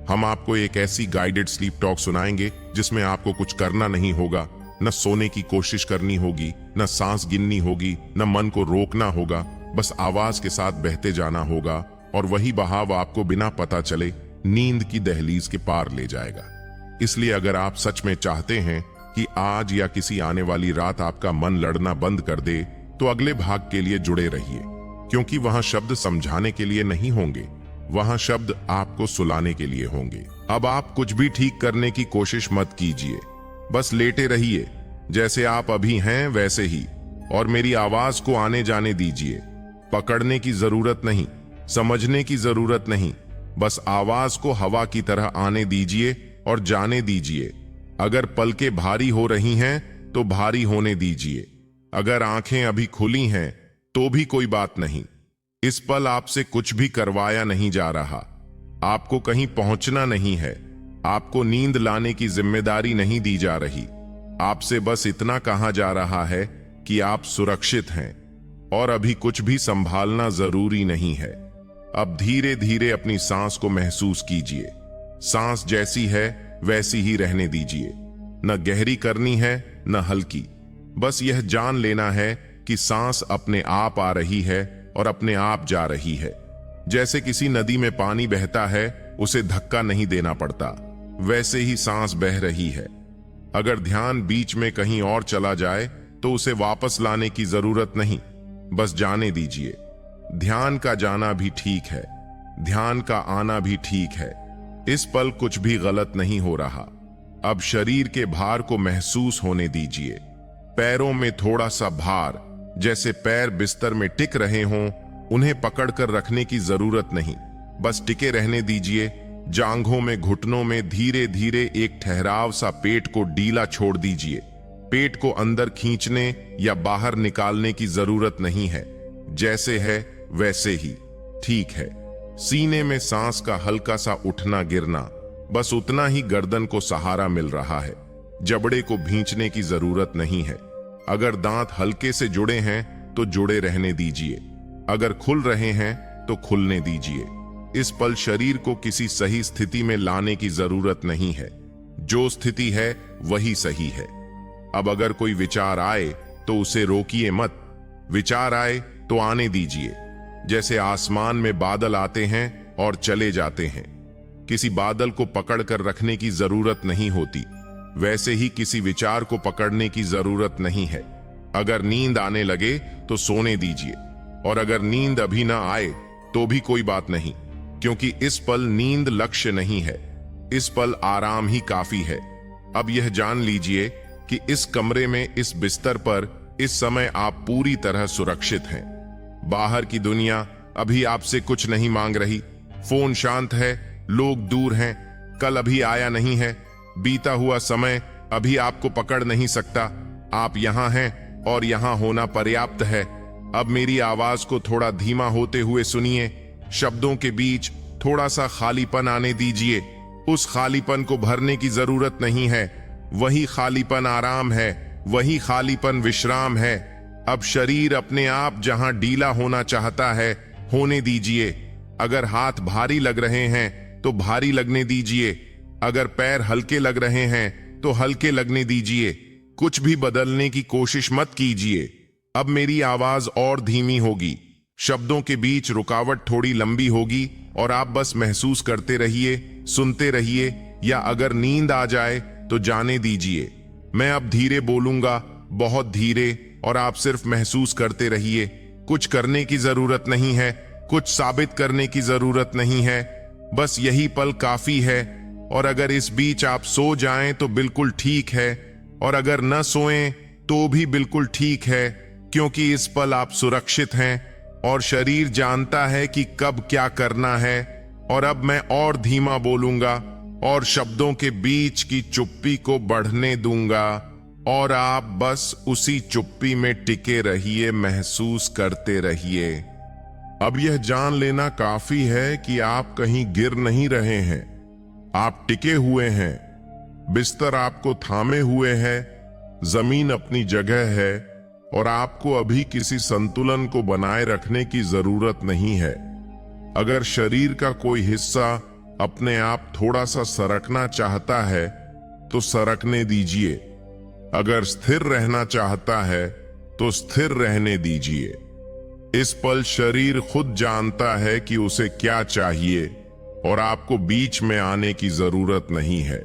हम आपको एक ऐसी गाइडेड स्लीप टॉक सुनाएंगे जिसमें आपको कुछ करना नहीं होगा, न सोने की कोशिश करनी होगी, न सांस गिननी होगी, न मन को रोकना होगा, बस आवाज के साथ बहते जाना होगा, और वही बहाव आपको बिना पता चले नींद की दहलीज के पार ले जाएगा। इसलिए अगर आप सच में चाहते हैं कि आज या किसी आने वाली रात आपका मन लड़ना बंद कर दे, तो अगले भाग के लिए जुड़े रहिए, क्योंकि वहां शब्द समझाने के लिए नहीं होंगे, वहां शब्द आपको सुलाने के लिए होंगे। अब आप कुछ भी ठीक करने की कोशिश मत कीजिए, बस लेटे रहिए, जैसे आप अभी हैं वैसे ही, और मेरी आवाज को आने जाने दीजिए। पकड़ने की जरूरत नहीं, समझने की जरूरत नहीं, बस आवाज को हवा की तरह आने दीजिए और जाने दीजिए। अगर पलकें भारी हो रही हैं तो भारी होने दीजिए। अगर आंखें अभी खुली हैं तो भी कोई बात नहीं। इस पल आपसे कुछ भी करवाया नहीं जा रहा। आपको कहीं पहुंचना नहीं है। आपको नींद लाने की जिम्मेदारी नहीं दी जा रही। आपसे बस इतना कहा जा रहा है कि आप सुरक्षित हैं और अभी कुछ भी संभालना जरूरी नहीं है। अब धीरे धीरे अपनी सांस को महसूस कीजिए। सांस जैसी है वैसी ही रहने दीजिए। न गहरी करनी है न हल्की। बस यह जान लेना है कि सांस अपने आप आ रही है और अपने आप जा रही है। जैसे किसी नदी में पानी बहता है, उसे धक्का नहीं देना पड़ता, वैसे ही सांस बह रही है। अगर ध्यान बीच में कहीं और चला जाए तो उसे वापस लाने की जरूरत नहीं, बस जाने दीजिए। ध्यान का जाना भी ठीक है, ध्यान का आना भी ठीक है। इस पल कुछ भी गलत नहीं हो रहा। अब शरीर के भार को महसूस होने दीजिए। पैरों में थोड़ा सा भार, जैसे पैर बिस्तर में टिक रहे हों। उन्हें पकड़कर रखने की जरूरत नहीं, बस टिके रहने दीजिए। जांघों में, घुटनों में धीरे धीरे एक ठहराव सा पेट को ढीला छोड़ दीजिए। पेट को अंदर खींचने या बाहर निकालने की जरूरत नहीं है। जैसे है वैसे ही ठीक है। सीने में सांस का हल्का सा उठना गिरना, बस उतना ही गर्दन को सहारा मिल रहा है। जबड़े को भींचने की जरूरत नहीं है। अगर दांत हल्के से जुड़े हैं तो जुड़े रहने दीजिए। अगर खुल रहे हैं तो खुलने दीजिए। इस पल शरीर को किसी सही स्थिति में लाने की जरूरत नहीं है। जो स्थिति है वही सही है। अब अगर कोई विचार आए तो उसे रोकिए मत। विचार आए तो आने दीजिए। जैसे आसमान में बादल आते हैं और चले जाते हैं। किसी बादल को पकड़कर रखने की जरूरत नहीं होती, वैसे ही किसी विचार को पकड़ने की जरूरत नहीं है। अगर नींद आने लगे तो सोने दीजिए, और अगर नींद अभी ना आए तो भी कोई बात नहीं, क्योंकि इस पल नींद लक्ष्य नहीं है। इस पल आराम ही काफी है। अब यह जान लीजिए कि इस कमरे में, इस बिस्तर पर इस समय आप पूरी तरह सुरक्षित हैं। बाहर की दुनिया अभी आपसे कुछ नहीं मांग रही। फोन शांत है, लोग दूर हैं, कल अभी आया नहीं है, बीता हुआ समय अभी आपको पकड़ नहीं सकता। आप यहां हैं और यहां होना पर्याप्त है। अब मेरी आवाज को थोड़ा धीमा होते हुए सुनिए। शब्दों के बीच थोड़ा सा खालीपन आने दीजिए। उस खालीपन को भरने की जरूरत नहीं है। वही खालीपन आराम है, वही खालीपन विश्राम है। अब शरीर अपने आप जहां ढीला होना चाहता है होने दीजिए। अगर हाथ भारी लग रहे हैं तो भारी लगने दीजिए। अगर पैर हल्के लग रहे हैं तो हल्के लगने दीजिए। कुछ भी बदलने की कोशिश मत कीजिए। अब मेरी आवाज और धीमी होगी, शब्दों के बीच रुकावट थोड़ी लंबी होगी, और आप बस महसूस करते रहिए, सुनते रहिए। या अगर नींद आ जाए तो जाने दीजिए। मैं अब धीरे बोलूंगा, बहुत धीरे, और आप सिर्फ महसूस करते रहिए। कुछ करने की जरूरत नहीं है, कुछ साबित करने की जरूरत नहीं है। बस यही पल काफी है। और अगर इस बीच आप सो जाएं तो बिल्कुल ठीक है, और अगर न सोएं तो भी बिल्कुल ठीक है, क्योंकि इस पल आप सुरक्षित हैं और शरीर जानता है कि कब क्या करना है। और अब मैं और धीमा बोलूंगा और शब्दों के बीच की चुप्पी को बढ़ने दूंगा, और आप बस उसी चुप्पी में टिके रहिए, महसूस करते रहिए। अब यह जान लेना काफी है कि आप कहीं गिर नहीं रहे हैं। आप टिके हुए हैं, बिस्तर आपको थामे हुए है, जमीन अपनी जगह है, और आपको अभी किसी संतुलन को बनाए रखने की जरूरत नहीं है। अगर शरीर का कोई हिस्सा अपने आप थोड़ा सा सरकना चाहता है तो सरकने दीजिए। अगर स्थिर रहना चाहता है तो स्थिर रहने दीजिए। इस पल शरीर खुद जानता है कि उसे क्या चाहिए, और आपको बीच में आने की जरूरत नहीं है।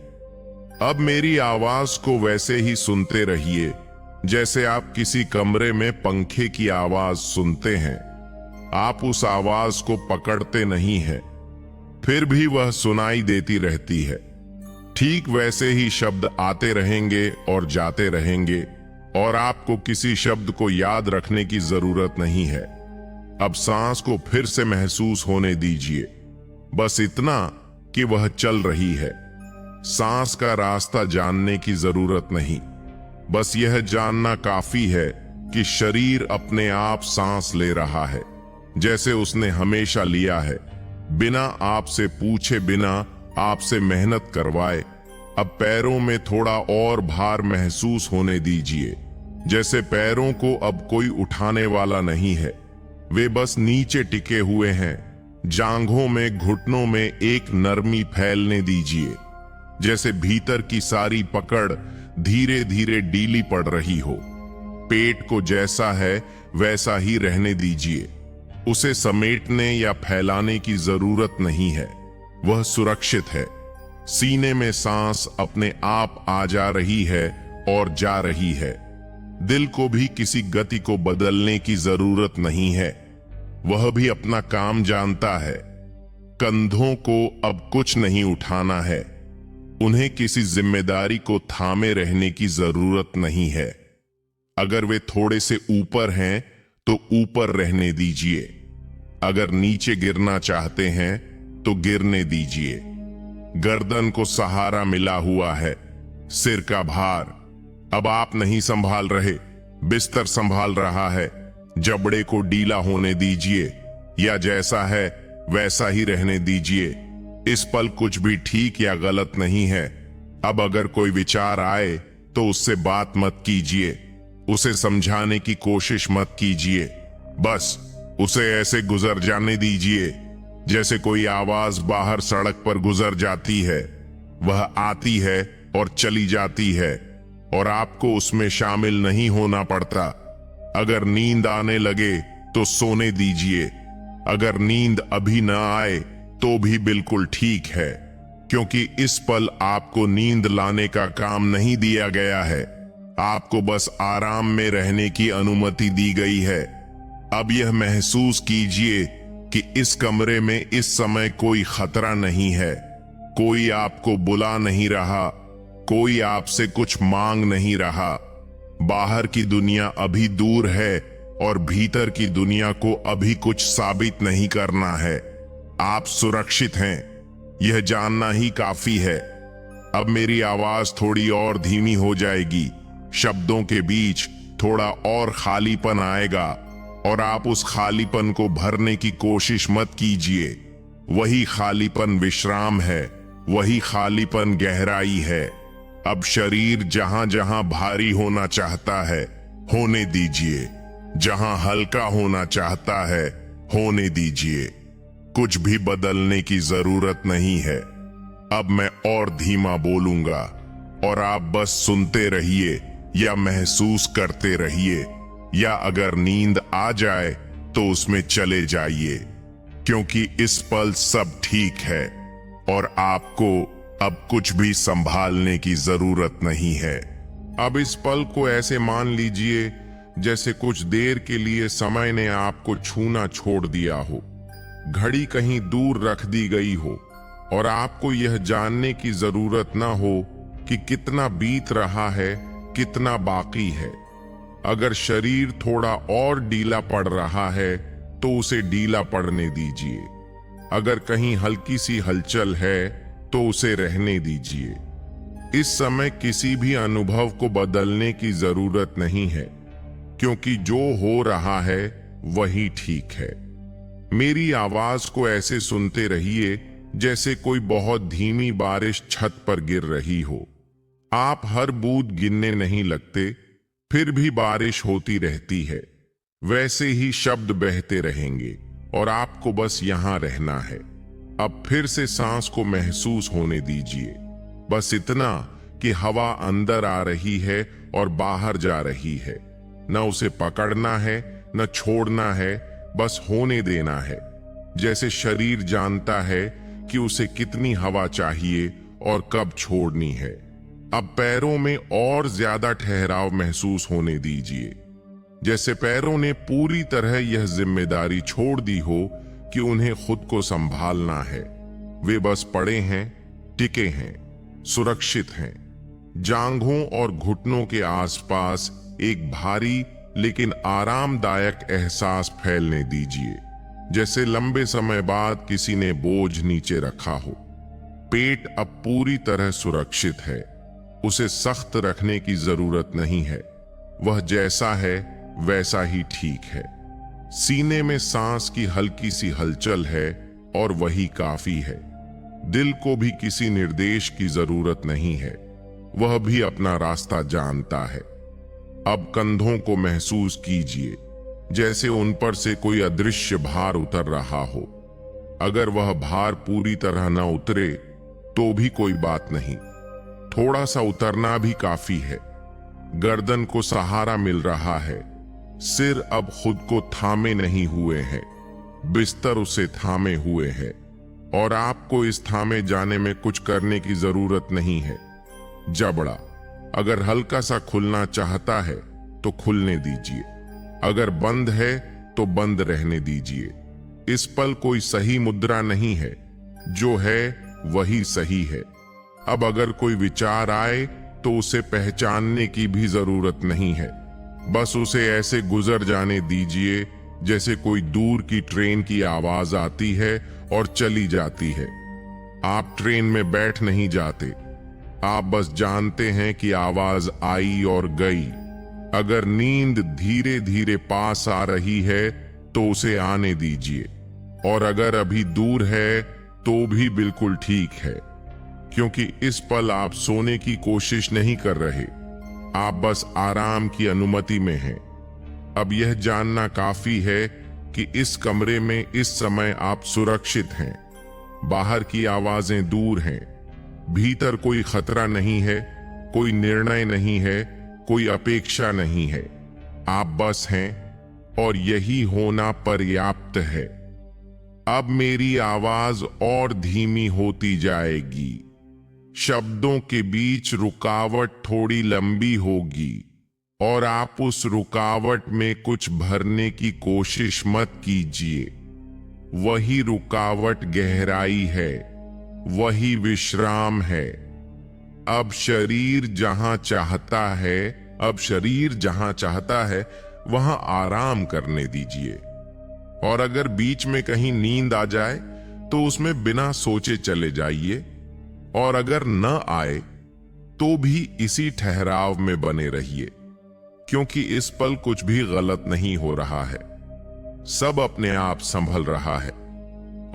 अब मेरी आवाज को वैसे ही सुनते रहिए जैसे आप किसी कमरे में पंखे की आवाज सुनते हैं। आप उस आवाज को पकड़ते नहीं हैं, फिर भी वह सुनाई देती रहती है। ठीक वैसे ही शब्द आते रहेंगे और जाते रहेंगे और आपको किसी शब्द को याद रखने की जरूरत नहीं है। अब सांस को फिर से महसूस होने दीजिए, बस इतना कि वह चल रही है। सांस का रास्ता जानने की जरूरत नहीं, बस यह जानना काफी है कि शरीर अपने आप सांस ले रहा है, जैसे उसने हमेशा लिया है, बिना आपसे पूछे, बिना आपसे मेहनत करवाए। अब पैरों में थोड़ा और भार महसूस होने दीजिए, जैसे पैरों को अब कोई उठाने वाला नहीं है, वे बस नीचे टिके हुए हैं। जांघों में, घुटनों में एक नरमी फैलने दीजिए, जैसे भीतर की सारी पकड़ धीरे धीरे ढीली पड़ रही हो। पेट को जैसा है वैसा ही रहने दीजिए, उसे समेटने या फैलाने की जरूरत नहीं है, वह सुरक्षित है। सीने में सांस अपने आप आ जा रही है और जा रही है। दिल को भी किसी गति को बदलने की जरूरत नहीं है, वह भी अपना काम जानता है। कंधों को अब कुछ नहीं उठाना है, उन्हें किसी जिम्मेदारी को थामे रहने की जरूरत नहीं है। अगर वे थोड़े से ऊपर हैं तो ऊपर रहने दीजिए, अगर नीचे गिरना चाहते हैं तो गिरने दीजिए। गर्दन को सहारा मिला हुआ है, सिर का भार अब आप नहीं संभाल रहे, बिस्तर संभाल रहा है। जबड़े को ढीला होने दीजिए या जैसा है वैसा ही रहने दीजिए। इस पल कुछ भी ठीक या गलत नहीं है। अब अगर कोई विचार आए तो उससे बात मत कीजिए, उसे समझाने की कोशिश मत कीजिए, बस उसे ऐसे गुजर जाने दीजिए जैसे कोई आवाज बाहर सड़क पर गुजर जाती है। वह आती है और चली जाती है और आपको उसमें शामिल नहीं होना पड़ता। अगर नींद आने लगे तो सोने दीजिए, अगर नींद अभी ना आए तो भी बिल्कुल ठीक है, क्योंकि इस पल आपको नींद लाने का काम नहीं दिया गया है, आपको बस आराम में रहने की अनुमति दी गई है। अब यह महसूस कीजिए कि इस कमरे में इस समय कोई खतरा नहीं है, कोई आपको बुला नहीं रहा, कोई आपसे कुछ मांग नहीं रहा। बाहर की दुनिया अभी दूर है और भीतर की दुनिया को अभी कुछ साबित नहीं करना है। आप सुरक्षित हैं, यह जानना ही काफी है। अब मेरी आवाज थोड़ी और धीमी हो जाएगी, शब्दों के बीच थोड़ा और खालीपन आएगा और आप उस खालीपन को भरने की कोशिश मत कीजिए। वही खालीपन विश्राम है, वही खालीपन गहराई है। अब शरीर जहां जहां भारी होना चाहता है होने दीजिए, जहां हल्का होना चाहता है होने दीजिए। कुछ भी बदलने की जरूरत नहीं है। अब मैं और धीमा बोलूंगा और आप बस सुनते रहिए या महसूस करते रहिए, या अगर नींद आ जाए तो उसमें चले जाइए, क्योंकि इस पल सब ठीक है और आपको अब कुछ भी संभालने की जरूरत नहीं है। अब इस पल को ऐसे मान लीजिए जैसे कुछ देर के लिए समय ने आपको छूना छोड़ दिया हो, घड़ी कहीं दूर रख दी गई हो और आपको यह जानने की जरूरत ना हो कि कितना बीत रहा है, कितना बाकी है। अगर शरीर थोड़ा और ढीला पड़ रहा है तो उसे ढीला पड़ने दीजिए, अगर कहीं हल्की सी हलचल है तो उसे रहने दीजिए। इस समय किसी भी अनुभव को बदलने की जरूरत नहीं है, क्योंकि जो हो रहा है वही ठीक है। मेरी आवाज को ऐसे सुनते रहिए जैसे कोई बहुत धीमी बारिश छत पर गिर रही हो। आप हर बूंद गिनने नहीं लगते, फिर भी बारिश होती रहती है। वैसे ही शब्द बहते रहेंगे और आपको बस यहां रहना है। अब फिर से सांस को महसूस होने दीजिए, बस इतना कि हवा अंदर आ रही है और बाहर जा रही है। न उसे पकड़ना है न छोड़ना है, बस होने देना है। जैसे शरीर जानता है कि उसे कितनी हवा चाहिए और कब छोड़नी है। अब पैरों में और ज्यादा ठहराव महसूस होने दीजिए, जैसे पैरों ने पूरी तरह यह जिम्मेदारी छोड़ दी हो कि उन्हें खुद को संभालना है। वे बस पड़े हैं, टिके हैं, सुरक्षित हैं। जांघों और घुटनों के आसपास एक भारी लेकिन आरामदायक एहसास फैलने दीजिए, जैसे लंबे समय बाद किसी ने बोझ नीचे रखा हो। पेट अब पूरी तरह सुरक्षित है, उसे सख्त रखने की जरूरत नहीं है, वह जैसा है वैसा ही ठीक है। सीने में सांस की हल्की सी हलचल है और वही काफी है। दिल को भी किसी निर्देश की जरूरत नहीं है, वह भी अपना रास्ता जानता है। अब कंधों को महसूस कीजिए, जैसे उन पर से कोई अदृश्य भार उतर रहा हो। अगर वह भार पूरी तरह न उतरे तो भी कोई बात नहीं, थोड़ा सा उतरना भी काफी है। गर्दन को सहारा मिल रहा है, सिर अब खुद को थामे नहीं हुए हैं, बिस्तर उसे थामे हुए है और आपको इस थामे जाने में कुछ करने की जरूरत नहीं है। जबड़ा अगर हल्का सा खुलना चाहता है तो खुलने दीजिए, अगर बंद है तो बंद रहने दीजिए। इस पल कोई सही मुद्रा नहीं है, जो है वही सही है। अब अगर कोई विचार आए तो उसे पहचानने की भी जरूरत नहीं है, बस उसे ऐसे गुजर जाने दीजिए जैसे कोई दूर की ट्रेन की आवाज आती है और चली जाती है। आप ट्रेन में बैठ नहीं जाते, आप बस जानते हैं कि आवाज आई और गई। अगर नींद धीरे धीरे पास आ रही है तो उसे आने दीजिए, और अगर अभी दूर है तो भी बिल्कुल ठीक है, क्योंकि इस पल आप सोने की कोशिश नहीं कर रहे, आप बस आराम की अनुमति में हैं। अब यह जानना काफी है कि इस कमरे में इस समय आप सुरक्षित हैं, बाहर की आवाजें दूर हैं, भीतर कोई खतरा नहीं है, कोई निर्णय नहीं है, कोई अपेक्षा नहीं है। आप बस हैं और यही होना पर्याप्त है। अब मेरी आवाज और धीमी होती जाएगी, शब्दों के बीच रुकावट थोड़ी लंबी होगी और आप उस रुकावट में कुछ भरने की कोशिश मत कीजिए। वही रुकावट गहराई है, वही विश्राम है। अब शरीर जहां चाहता है वहां आराम करने दीजिए, और अगर बीच में कहीं नींद आ जाए तो उसमें बिना सोचे चले जाइए, और अगर न आए तो भी इसी ठहराव में बने रहिए, क्योंकि इस पल कुछ भी गलत नहीं हो रहा है, सब अपने आप संभल रहा है।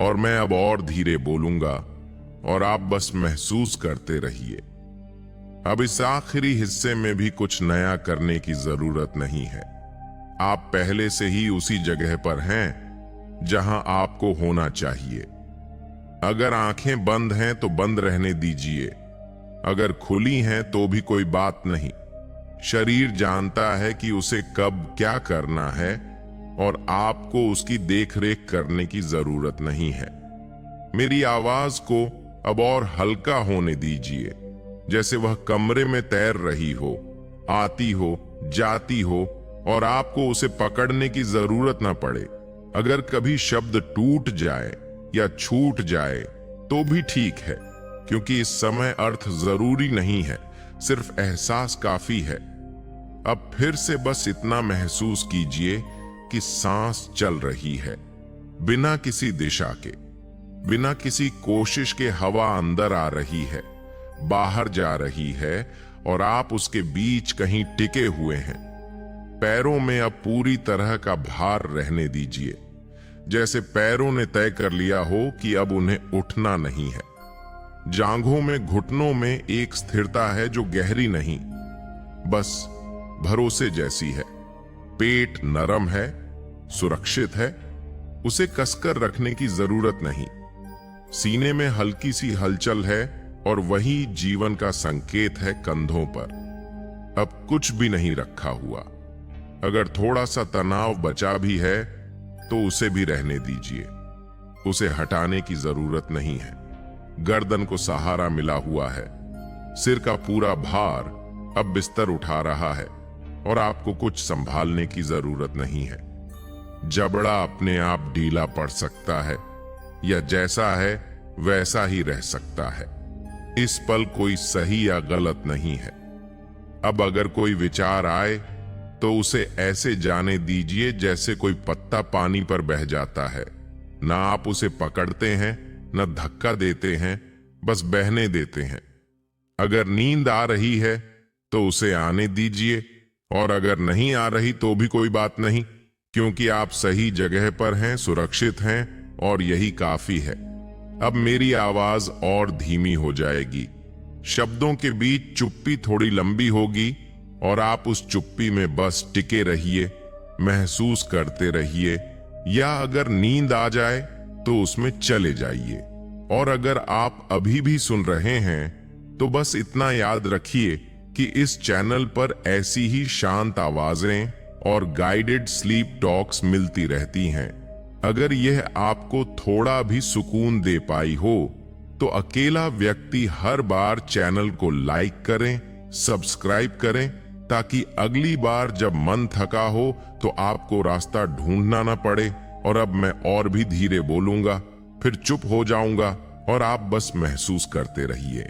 और मैं अब और धीरे बोलूंगा और आप बस महसूस करते रहिए। अब इस आखिरी हिस्से में भी कुछ नया करने की जरूरत नहीं है, आप पहले से ही उसी जगह पर हैं जहां आपको होना चाहिए। अगर आंखें बंद हैं तो बंद रहने दीजिए, अगर खुली हैं तो भी कोई बात नहीं। शरीर जानता है कि उसे कब क्या करना है और आपको उसकी देखरेख करने की जरूरत नहीं है। मेरी आवाज को अब और हल्का होने दीजिए, जैसे वह कमरे में तैर रही हो, आती हो, जाती हो, और आपको उसे पकड़ने की जरूरत ना पड़े। अगर कभी शब्द टूट जाए या छूट जाए तो भी ठीक है, क्योंकि इस समय अर्थ जरूरी नहीं है, सिर्फ एहसास काफी है। अब फिर से बस इतना महसूस कीजिए कि सांस चल रही है, बिना किसी दिशा के, बिना किसी कोशिश के। हवा अंदर आ रही है, बाहर जा रही है, और आप उसके बीच कहीं टिके हुए हैं। पैरों में अब पूरी तरह का भार रहने दीजिए, जैसे पैरों ने तय कर लिया हो कि अब उन्हें उठना नहीं है। जांघों में, घुटनों में एक स्थिरता है जो गहरी नहीं, बस भरोसे जैसी है। पेट नरम है, सुरक्षित है, उसे कसकर रखने की जरूरत नहीं। सीने में हल्की सी हलचल है और वही जीवन का संकेत है कंधों पर। अब कुछ भी नहीं रखा हुआ। अगर थोड़ा सा तनाव बचा भी है तो उसे भी रहने दीजिए, उसे हटाने की जरूरत नहीं है। गर्दन को सहारा मिला हुआ है, सिर का पूरा भार अब बिस्तर उठा रहा है और आपको कुछ संभालने की जरूरत नहीं है। जबड़ा अपने आप ढीला पड़ सकता है या जैसा है वैसा ही रह सकता है। इस पल कोई सही या गलत नहीं है। अब अगर कोई विचार आए तो उसे ऐसे जाने दीजिए जैसे कोई पत्ता पानी पर बह जाता है। ना आप उसे पकड़ते हैं, न धक्का देते हैं, बस बहने देते हैं। अगर नींद आ रही है तो उसे आने दीजिए, और अगर नहीं आ रही तो भी कोई बात नहीं, क्योंकि आप सही जगह पर हैं, सुरक्षित हैं, और यही काफी है। अब मेरी आवाज और धीमी हो जाएगी, शब्दों के बीच चुप्पी थोड़ी लंबी होगी, और आप उस चुप्पी में बस टिके रहिए, महसूस करते रहिए, या अगर नींद आ जाए तो उसमें चले जाइए। और अगर आप अभी भी सुन रहे हैं तो बस इतना याद रखिए कि इस चैनल पर ऐसी ही शांत आवाजें और गाइडेड स्लीप टॉक्स मिलती रहती हैं। अगर यह आपको थोड़ा भी सुकून दे पाई हो तो अकेला व्यक्ति हर बार चैनल को लाइक करें, सब्सक्राइब करें, ताकि अगली बार जब मन थका हो तो आपको रास्ता ढूंढना ना पड़े। और अब मैं और भी धीरे बोलूंगा, फिर चुप हो जाऊंगा, और आप बस महसूस करते रहिए।